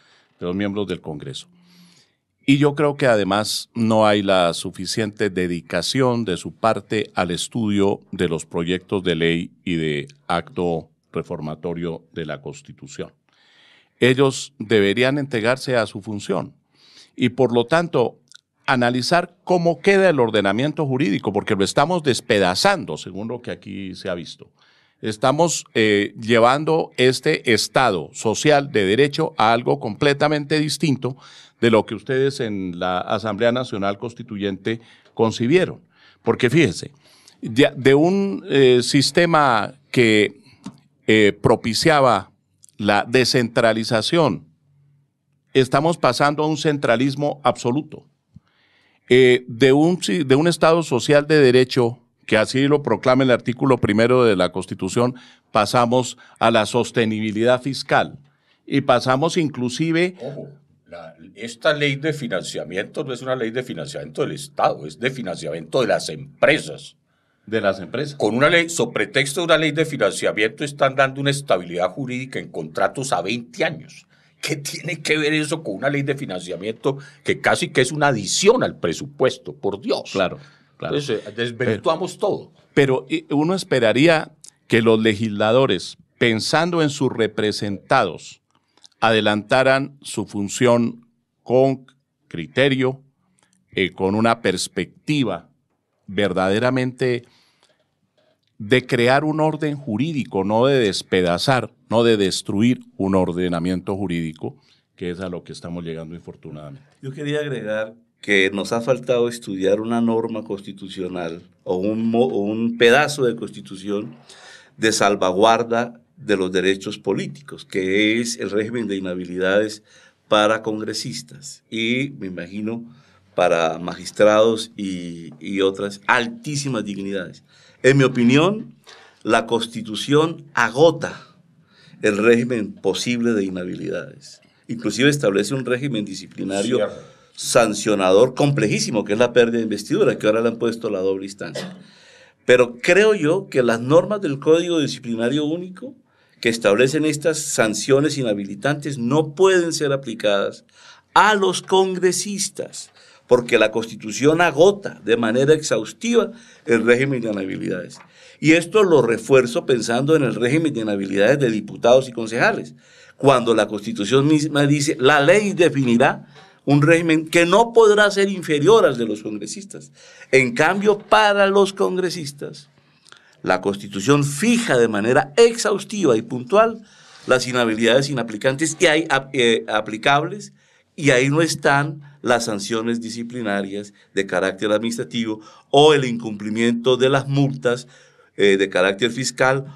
de los miembros del Congreso. Y yo creo que además no hay la suficiente dedicación de su parte al estudio de los proyectos de ley y de acto reformatorio de la Constitución. Ellos deberían entregarse a su función y, por lo tanto, analizar cómo queda el ordenamiento jurídico, porque lo estamos despedazando, según lo que aquí se ha visto. Estamos llevando este Estado social de derecho a algo completamente distinto de lo que ustedes en la Asamblea Nacional Constituyente concibieron. Porque fíjense, de un sistema que propiciaba la descentralización, estamos pasando a un centralismo absoluto. De un Estado social de derecho, que así lo proclama el artículo 1 de la Constitución, pasamos a la sostenibilidad fiscal y pasamos inclusive... Ojo, esta ley de financiamiento no es una ley de financiamiento del Estado, es de financiamiento de las empresas. De las empresas. Con una ley, sobre pretexto de una ley de financiamiento, están dando una estabilidad jurídica en contratos a 20 años. ¿Qué tiene que ver eso con una ley de financiamiento que casi que es una adición al presupuesto? Por Dios. Claro. Entonces, desvirtuamos todo. Pero uno esperaría que los legisladores, pensando en sus representados, adelantaran su función con criterio, con una perspectiva verdaderamente de crear un orden jurídico, no de despedazar, no de destruir un ordenamiento jurídico, que es a lo que estamos llegando infortunadamente. Yo quería agregar que nos ha faltado estudiar una norma constitucional o un pedazo de constitución de salvaguarda de los derechos políticos, que es el régimen de inhabilidades para congresistas. Y me imagino para magistrados y otras altísimas dignidades. En mi opinión, la Constitución agota el régimen posible de inhabilidades. Inclusive establece un régimen disciplinario sancionador complejísimo, que es la pérdida de investidura, que ahora le han puesto la doble instancia. Pero creo yo que las normas del Código Disciplinario Único que establecen estas sanciones inhabilitantes no pueden ser aplicadas a los congresistas, porque la Constitución agota de manera exhaustiva el régimen de inhabilidades. Y esto lo refuerzo pensando en el régimen de inhabilidades de diputados y concejales, cuando la Constitución misma dice, la ley definirá un régimen que no podrá ser inferior al de los congresistas. En cambio, para los congresistas, la Constitución fija de manera exhaustiva y puntual las inhabilidades inaplicantes y hay aplicables, y ahí no están las sanciones disciplinarias de carácter administrativo o el incumplimiento de las multas de carácter fiscal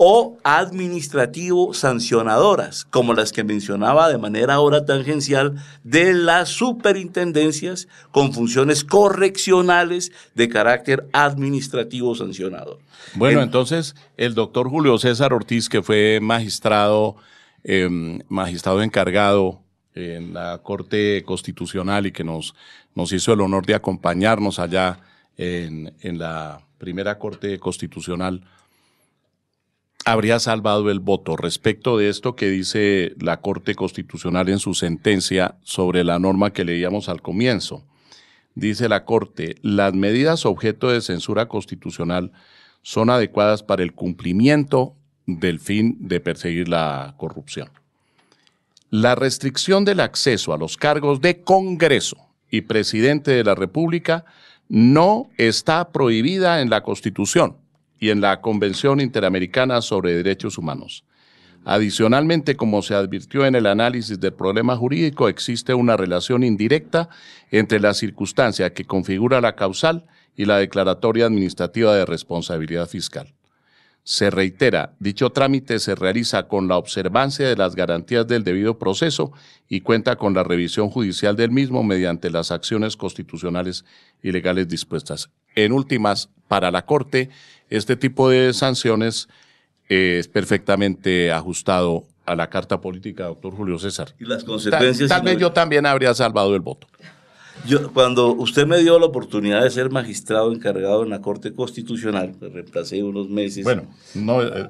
o administrativo sancionadoras, como las que mencionaba de manera ahora tangencial de las superintendencias con funciones correccionales de carácter administrativo sancionador. Bueno, entonces el doctor Julio César Ortiz, que fue magistrado encargado en la Corte Constitucional y que nos hizo el honor de acompañarnos allá en la primera Corte Constitucional, habría salvado el voto respecto de esto que dice la Corte Constitucional en su sentencia sobre la norma que leíamos al comienzo. Dice la Corte, las medidas objeto de censura constitucional son adecuadas para el cumplimiento del fin de perseguir la corrupción. La restricción del acceso a los cargos de Congreso y Presidente de la República no está prohibida en la Constitución y en la Convención Interamericana sobre Derechos Humanos. Adicionalmente, como se advirtió en el análisis del problema jurídico, existe una relación indirecta entre la circunstancia que configura la causal y la declaratoria administrativa de responsabilidad fiscal. Se reitera, dicho trámite se realiza con la observancia de las garantías del debido proceso y cuenta con la revisión judicial del mismo mediante las acciones constitucionales y legales dispuestas. En últimas, para la Corte, este tipo de sanciones es perfectamente ajustado a la Carta Política, doctor Julio César. Y las consecuencias... Tal vez yo también habría salvado el voto. Cuando usted me dio la oportunidad de ser magistrado encargado en la Corte Constitucional, me reemplacé unos meses. Bueno,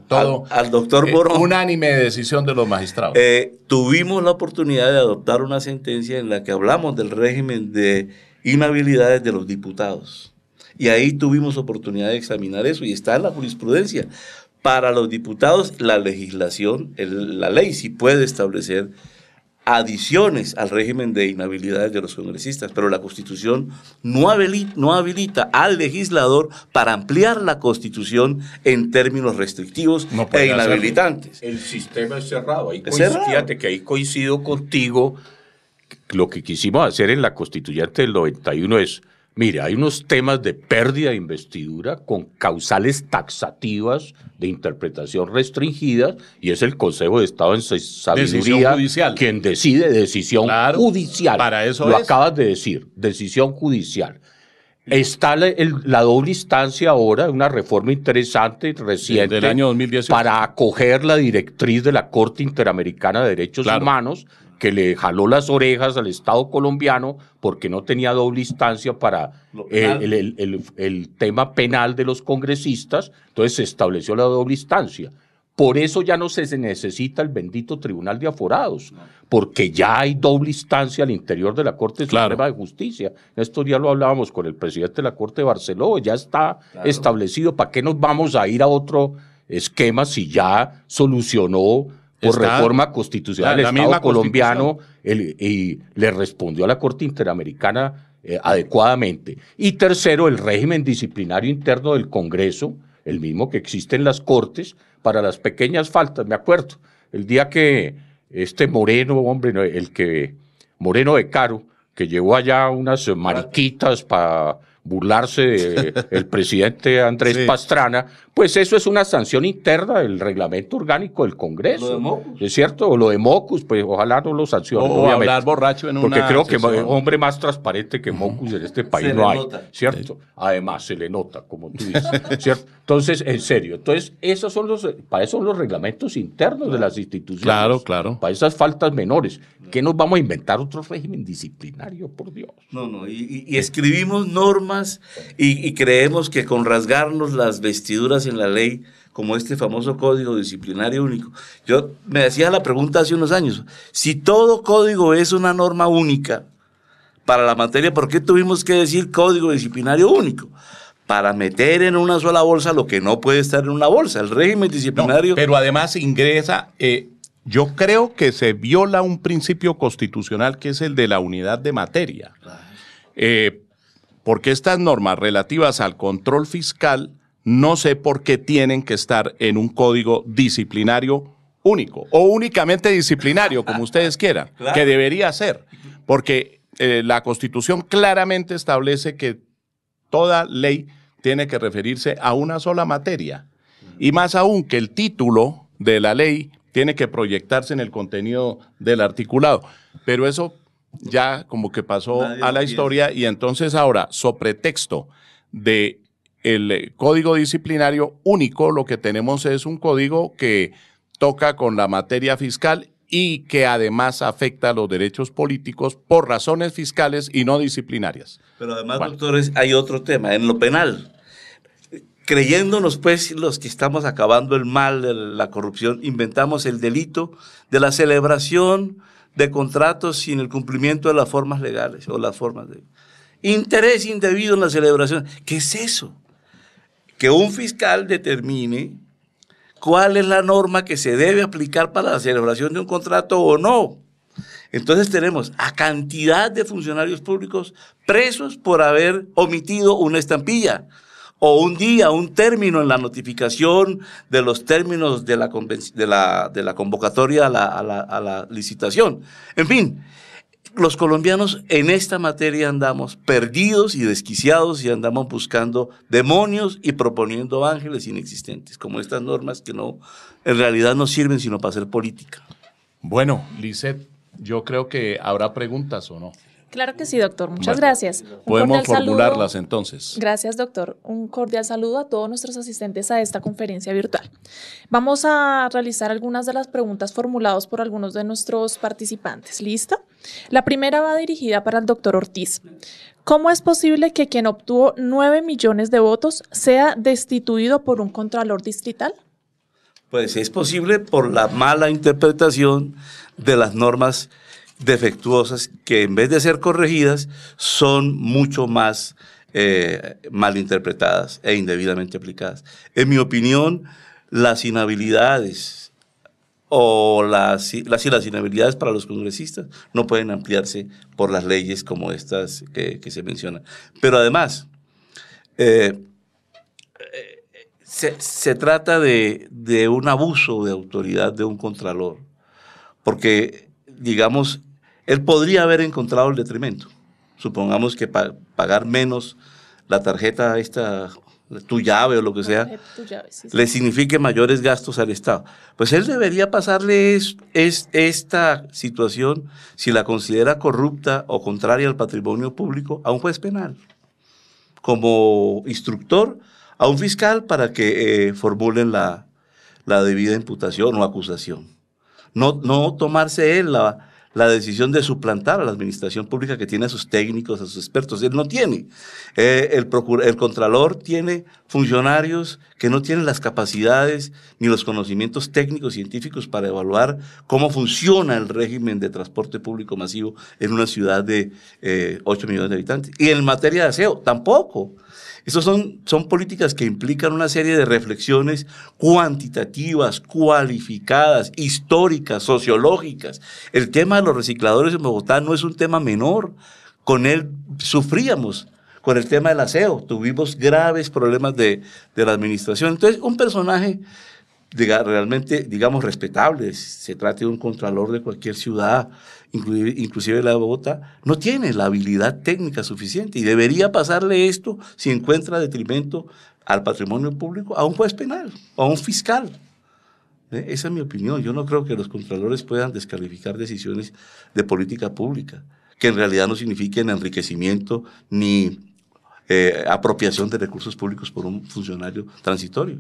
todo al doctor Borón. Unánime decisión de los magistrados. Tuvimos la oportunidad de adoptar una sentencia en la que hablamos del régimen de inhabilidades de los diputados. Y ahí tuvimos oportunidad de examinar eso y está en la jurisprudencia. Para los diputados, la legislación, la ley sí puede establecer adiciones al régimen de inhabilidades de los congresistas, pero la Constitución no habilita al legislador para ampliar la Constitución en términos restrictivos e inhabilitantes. El sistema es cerrado. Cerrado. Fíjate que ahí coincido contigo. Lo que quisimos hacer en la Constituyente del 91 es, mire, hay unos temas de pérdida de investidura con causales taxativas de interpretación restringida y es el Consejo de Estado en sabiduría quien decide, decisión judicial. Para eso lo acabas de decir, decisión judicial. Está la doble instancia ahora, una reforma interesante, reciente, del año 2018, para acoger la directriz de la Corte Interamericana de Derechos Humanos, que le jaló las orejas al Estado colombiano porque no tenía doble instancia para el tema penal de los congresistas, entonces se estableció la doble instancia. Por eso ya no se necesita el bendito Tribunal de Aforados, porque ya hay doble instancia al interior de la Corte Suprema de Justicia. Esto ya lo hablábamos con el presidente de la Corte de Barceló, ya está establecido. ¿Para qué nos vamos a ir a otro esquema si ya solucionó por reforma constitucional el Estado colombiano y le respondió a la Corte Interamericana adecuadamente? Y tercero, el régimen disciplinario interno del Congreso, el mismo que existe en las Cortes, para las pequeñas faltas. Me acuerdo, el día que Moreno, Moreno de Caro, que llevó allá unas mariquitas para burlarse del presidente Andrés Pastrana, pues eso es una sanción interna del reglamento orgánico del Congreso. Lo de Mocus. ¿Es cierto? O lo de Mocus, pues ojalá no lo sancionen. O hablar borracho en una Porque creo que sesión. hombre más transparente que Mocus en este país Se no le hay, nota. ¿cierto? Además, se le nota, como tú dices, ¿cierto? Entonces, en serio, entonces, para eso son los reglamentos internos de las instituciones. Claro, claro. Para esas faltas menores. ¿Qué nos vamos a inventar otro régimen disciplinario, por Dios? No, y escribimos normas y creemos que con rasgarnos las vestiduras en la ley, como este famoso Código Disciplinario Único. Yo me hacía la pregunta hace unos años, si todo código es una norma única para la materia, ¿por qué tuvimos que decir Código Disciplinario Único? Para meter en una sola bolsa lo que no puede estar en una bolsa. El régimen disciplinario... No, pero además ingresa... yo creo que se viola un principio constitucional que es el de la unidad de materia. Porque estas normas relativas al control fiscal no sé por qué tienen que estar en un código disciplinario único o únicamente disciplinario, como ustedes quieran, Claro. que debería ser. Porque la Constitución claramente establece que toda ley tiene que referirse a una sola materia. Y más aún que el título de la ley tiene que proyectarse en el contenido del articulado. Pero eso ya como que pasó Nadie a lo la piensa. historia y entonces ahora, sobre texto de el código disciplinario único, lo que tenemos es un código que toca con la materia fiscal y que además afecta a los derechos políticos por razones fiscales y no disciplinarias. Pero además, Bueno. doctores, hay otro tema, en lo penal. Creyéndonos, pues, los que estamos acabando el mal de la corrupción, inventamos el delito de la celebración de contratos sin el cumplimiento de las formas legales o las formas de interés indebido en la celebración. ¿Qué es eso? Que un fiscal determine cuál es la norma que se debe aplicar para la celebración de un contrato o no. Entonces tenemos a cantidad de funcionarios públicos presos por haber omitido una estampilla o un día, un término en la notificación de los términos de la convocatoria a la licitación. En fin, los colombianos en esta materia andamos perdidos y desquiciados y andamos buscando demonios y proponiendo ángeles inexistentes, como estas normas que no, en realidad no sirven sino para hacer política. Bueno, Lisset, yo creo que habrá preguntas o no. Claro que sí, doctor. Muchas Bueno, gracias. Podemos cordial formularlas saludo. entonces. Gracias, doctor. Un cordial saludo a todos nuestros asistentes a esta conferencia virtual. Vamos a realizar algunas de las preguntas formuladas por algunos de nuestros participantes. ¿Listo? La primera va dirigida para el doctor Ortiz. ¿Cómo es posible que quien obtuvo 9 millones de votos sea destituido por un contralor distrital? Pues es posible por la mala interpretación de las normas defectuosas que en vez de ser corregidas son mucho más mal interpretadas e indebidamente aplicadas. En mi opinión, las inhabilidades o las inhabilidades para los congresistas no pueden ampliarse por las leyes como estas que se mencionan. Pero además, se trata de un abuso de autoridad de un contralor, porque, digamos, él podría haber encontrado el detrimento. Supongamos que pagar menos la tarjeta tu llave o lo que sea, Tu llave, sí, sí. le signifique mayores gastos al Estado. Pues él debería pasarle esta situación, si la considera corrupta o contraria al patrimonio público, a un juez penal, como instructor a un fiscal para que formulen la debida imputación o acusación. No tomarse él la decisión de suplantar a la administración pública que tiene a sus técnicos, a sus expertos. Él no tiene. El contralor tiene funcionarios que no tienen las capacidades ni los conocimientos técnicos científicos para evaluar cómo funciona el régimen de transporte público masivo en una ciudad de 8 millones de habitantes. Y en materia de aseo, tampoco. Esas son políticas que implican una serie de reflexiones cuantitativas, cualificadas, históricas, sociológicas. El tema de los recicladores en Bogotá no es un tema menor. Con él sufríamos, con el tema del aseo. Tuvimos graves problemas de la administración. Entonces, un personaje realmente, digamos, respetable, se trate de un contralor de cualquier ciudad, inclusive la de Bogotá, no tiene la habilidad técnica suficiente y debería pasarle esto, si encuentra detrimento al patrimonio público, a un juez penal o a un fiscal. Esa es mi opinión. Yo no creo que los contralores puedan descalificar decisiones de política pública, que en realidad no signifiquen enriquecimiento ni apropiación de recursos públicos por un funcionario transitorio.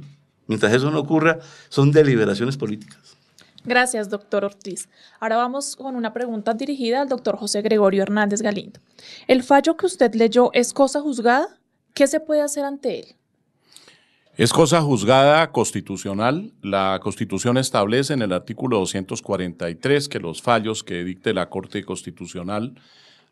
Mientras eso no ocurra, son deliberaciones políticas. Gracias, doctor Ortiz. Ahora vamos con una pregunta dirigida al doctor José Gregorio Hernández Galindo. ¿El fallo que usted leyó es cosa juzgada? ¿Qué se puede hacer ante él? Es cosa juzgada constitucional. La Constitución establece en el artículo 243 que los fallos que dicte la Corte Constitucional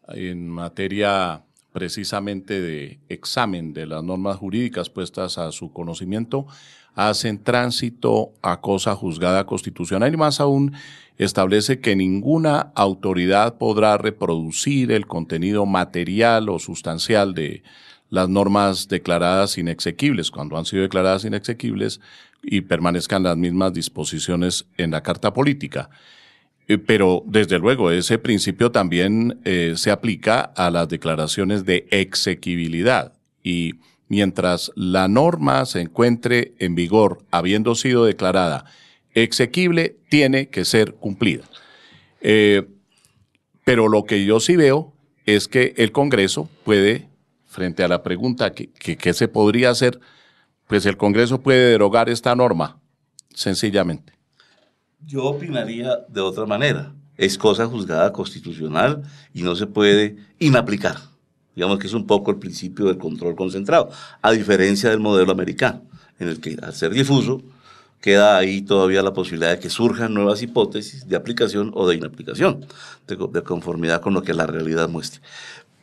en materia precisamente de examen de las normas jurídicas puestas a su conocimiento hacen tránsito a cosa juzgada constitucional y más aún establece que ninguna autoridad podrá reproducir el contenido material o sustancial de las normas declaradas inexequibles, cuando han sido declaradas inexequibles y permanezcan las mismas disposiciones en la Carta Política. Pero, desde luego, ese principio también se aplica a las declaraciones de exequibilidad y mientras la norma se encuentre en vigor, habiendo sido declarada exequible, tiene que ser cumplida. Pero lo que yo sí veo es que el Congreso puede, frente a la pregunta ¿qué se podría hacer? Pues el Congreso puede derogar esta norma, sencillamente. Yo opinaría de otra manera. Es cosa juzgada constitucional y no se puede inaplicar. Digamos que es un poco el principio del control concentrado, a diferencia del modelo americano, en el que al ser difuso queda ahí todavía la posibilidad de que surjan nuevas hipótesis de aplicación o de inaplicación, de conformidad con lo que la realidad muestre.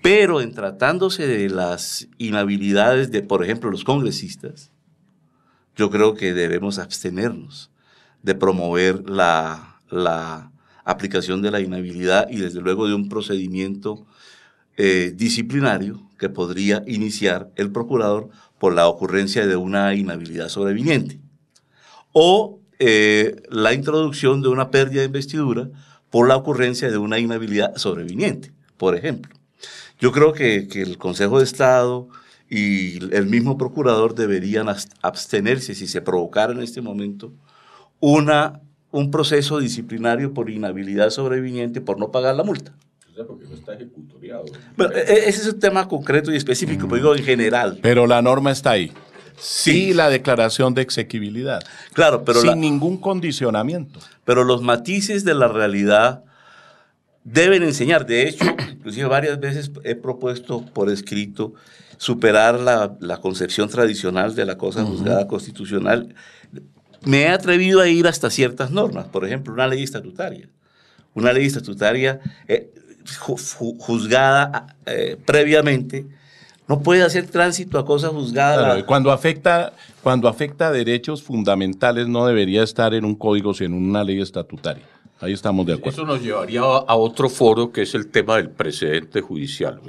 Pero en tratándose de las inhabilidades de, por ejemplo, los congresistas, yo creo que debemos abstenernos de promover la aplicación de la inhabilidad y desde luego de un procedimiento disciplinario que podría iniciar el procurador por la ocurrencia de una inhabilidad sobreviniente o la introducción de una pérdida de investidura por la ocurrencia de una inhabilidad sobreviniente, por ejemplo. Yo creo que el Consejo de Estado y el mismo procurador deberían abstenerse si se provocara en este momento un proceso disciplinario por inhabilidad sobreviniente por no pagar la multa. Porque no está ejecutoriado. Bueno, ese es un tema concreto y específico, pero digo en general. Pero la norma está ahí. Sí. Y la declaración de exequibilidad. Claro, pero sin ningún condicionamiento. Pero los matices de la realidad deben enseñar. De hecho, inclusive varias veces he propuesto por escrito superar la concepción tradicional de la cosa juzgada constitucional. Me he atrevido a ir hasta ciertas normas. Por ejemplo, una ley estatutaria. Una ley estatutaria juzgada previamente no puede hacer tránsito a cosa juzgada. Claro, cuando afecta derechos fundamentales no debería estar en un código sino en una ley estatutaria. Ahí estamos de acuerdo. Eso nos llevaría a otro foro que es el tema del precedente judicial.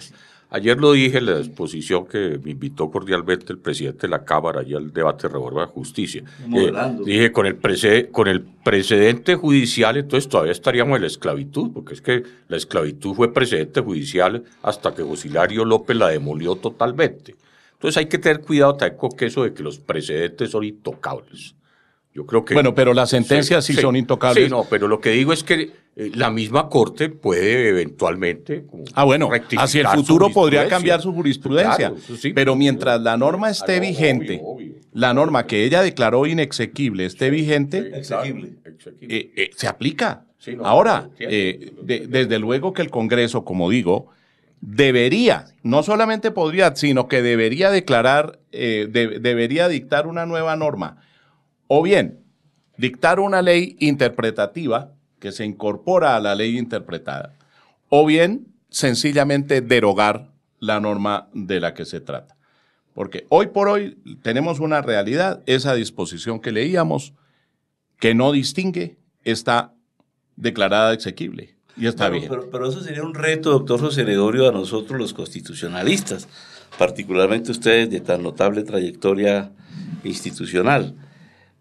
Ayer lo dije en la exposición que me invitó cordialmente el presidente de la Cámara y al debate de reforma de justicia. Dije, con el precedente judicial, entonces todavía estaríamos en la esclavitud, porque es que la esclavitud fue precedente judicial hasta que José Hilario López la demolió totalmente. Entonces hay que tener cuidado también con eso de que los precedentes son intocables. Yo creo que... Bueno, pero las sentencias sí son intocables. Sí, no, pero lo que digo es que la misma Corte puede eventualmente... bueno, hacia el futuro podría cambiar su jurisprudencia. Claro, sí, pero mientras la norma esté vigente, obvio. la norma que ella declaró inexequible esté vigente, Exequible. se aplica. Sí, no, ahora, desde luego que el Congreso, como digo, debería, no solamente podría, sino que debería declarar, debería dictar una nueva norma. O bien, dictar una ley interpretativa que se incorpora a la ley interpretada. O bien, sencillamente derogar la norma de la que se trata. Porque hoy por hoy tenemos una realidad, esa disposición que leíamos, que no distingue, está declarada exequible y está bien. Pero eso sería un reto, doctor José Gregorio, a nosotros los constitucionalistas, particularmente ustedes de tan notable trayectoria institucional.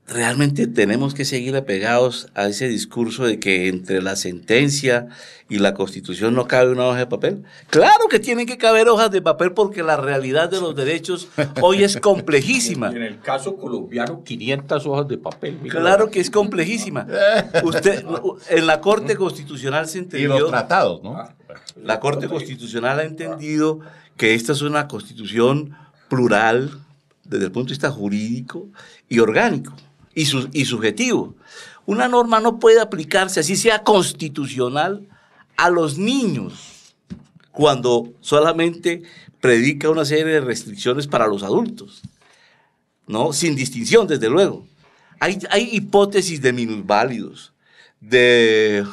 realmente tenemos que seguir apegados a ese discurso de que entre la sentencia y la Constitución no cabe una hoja de papel. Claro que tienen que caber hojas de papel porque la realidad de los derechos hoy es complejísima. En el caso colombiano, 500 hojas de papel. Claro que es complejísima. Usted, en la Corte Constitucional se entendió... Y los tratados, ¿no? La Corte Constitucional ha entendido que esta es una constitución plural desde el punto de vista jurídico y orgánico y subjetivo. Una norma no puede aplicarse, así sea constitucional, a los niños cuando solamente predica una serie de restricciones para los adultos, ¿no? Sin distinción, desde luego. Hay hipótesis de minusválidos, de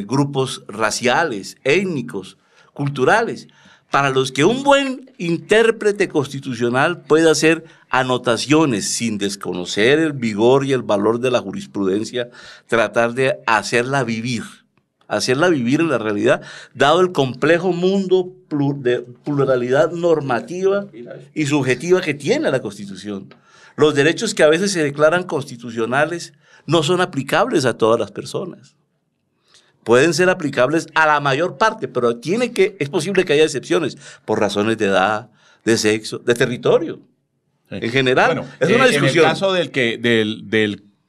grupos raciales, étnicos, culturales, para los que un buen intérprete constitucional puede hacer anotaciones sin desconocer el vigor y el valor de la jurisprudencia, tratar de hacerla vivir en la realidad, dado el complejo mundo de pluralidad normativa y subjetiva que tiene la Constitución. Los derechos que a veces se declaran constitucionales no son aplicables a todas las personas. Pueden ser aplicables a la mayor parte, pero es posible que haya excepciones por razones de edad, de sexo, de territorio. En general, bueno, es una discusión. En el caso del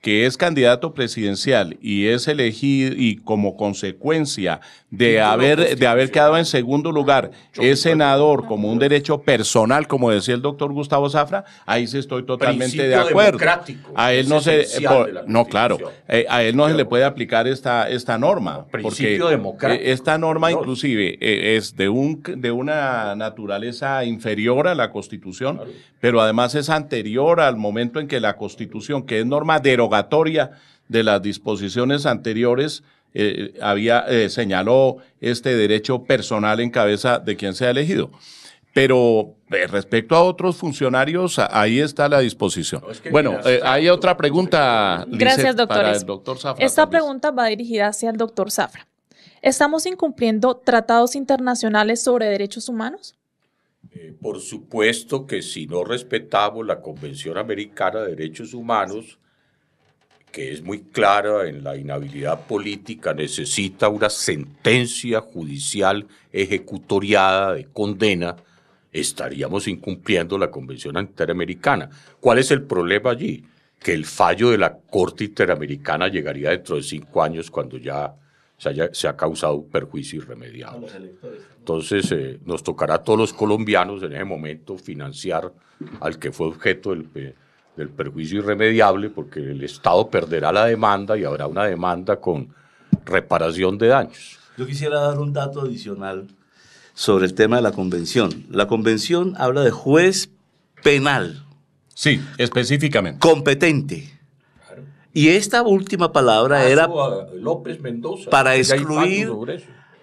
que es candidato presidencial y es elegido y como consecuencia de haber quedado en segundo lugar, es senador como un derecho personal, como decía el doctor Gustavo Zafra, ahí sí estoy totalmente de acuerdo. A él no se, a él no se le puede aplicar esta norma, porque esta norma inclusive es de una naturaleza inferior a la Constitución, pero además es anterior al momento en que la Constitución, que es norma derogatoria de las disposiciones anteriores, señaló este derecho personal en cabeza de quien sea elegido. Pero respecto a otros funcionarios, ahí está la disposición. No, es que hay otra pregunta. Gracias, doctor. Para el doctor Zafra. Esta pregunta va dirigida hacia el doctor Zafra. ¿Estamos incumpliendo tratados internacionales sobre derechos humanos? Por supuesto que si no respetamos la Convención Americana de Derechos Humanos, que es muy clara en la inhabilidad política, necesita una sentencia judicial ejecutoriada de condena, estaríamos incumpliendo la Convención Interamericana. ¿Cuál es el problema allí? Que el fallo de la Corte Interamericana llegaría dentro de 5 años cuando ya se ha causado un perjuicio irremediable. Entonces, nos tocará a todos los colombianos en ese momento financiar al que fue objeto del perjuicio irremediable, porque el Estado perderá la demanda y habrá una demanda con reparación de daños. Yo quisiera dar un dato adicional sobre el tema de la Convención. La Convención habla de juez penal. Sí, específicamente. Competente. Y esta última palabra era López Mendoza, para excluir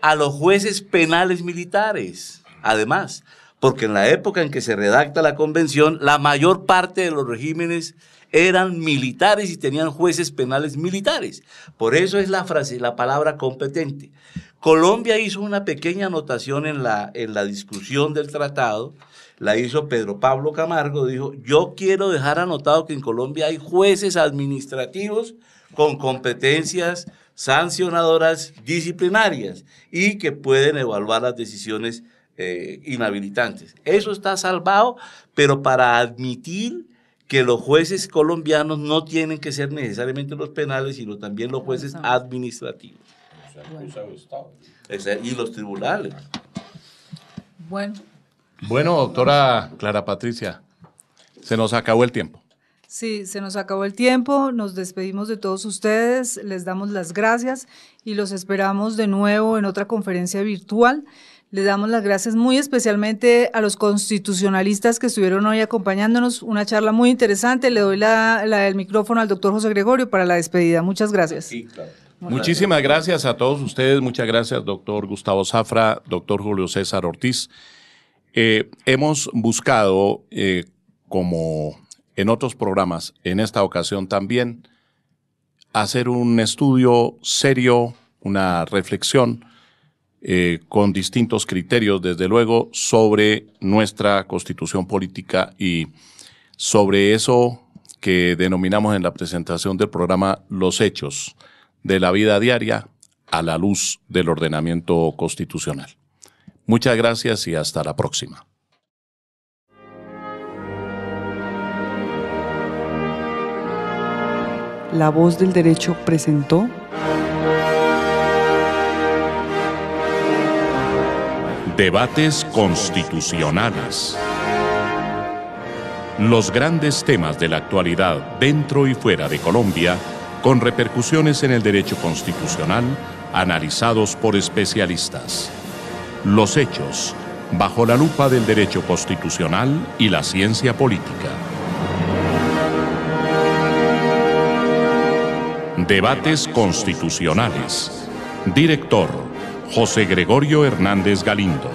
a los jueces penales militares, además, porque en la época en que se redacta la Convención, la mayor parte de los regímenes eran militares y tenían jueces penales militares. Por eso es la palabra competente. Colombia hizo una pequeña anotación en la discusión del tratado, la hizo Pedro Pablo Camargo, dijo: yo quiero dejar anotado que en Colombia hay jueces administrativos con competencias sancionadoras disciplinarias y que pueden evaluar las decisiones inhabilitantes. Eso está salvado, pero para admitir que los jueces colombianos no tienen que ser necesariamente los penales, sino también los jueces administrativos. Y los tribunales. Bueno, doctora Clara Patricia, se nos acabó el tiempo. Sí, se nos acabó el tiempo, nos despedimos de todos ustedes, les damos las gracias y los esperamos de nuevo en otra conferencia virtual. Les damos las gracias muy especialmente a los constitucionalistas que estuvieron hoy acompañándonos, una charla muy interesante. Le doy el micrófono al doctor José Gregorio para la despedida. Muchas gracias. Sí, claro. Muchísimas gracias a todos ustedes, muchas gracias doctor Gustavo Zafra, doctor Julio César Ortiz. Hemos buscado, como en otros programas, en esta ocasión también, hacer un estudio serio, una reflexión con distintos criterios, desde luego, sobre nuestra constitución política y sobre eso que denominamos en la presentación del programa Los hechos de la vida diaria a la luz del ordenamiento constitucional. Muchas gracias y hasta la próxima. La Voz del Derecho presentó Debates constitucionales. Los grandes temas de la actualidad dentro y fuera de Colombia, con repercusiones en el derecho constitucional, analizados por especialistas. Los hechos, bajo la lupa del derecho constitucional y la ciencia política. Debates constitucionales. Director: José Gregorio Hernández Galindo.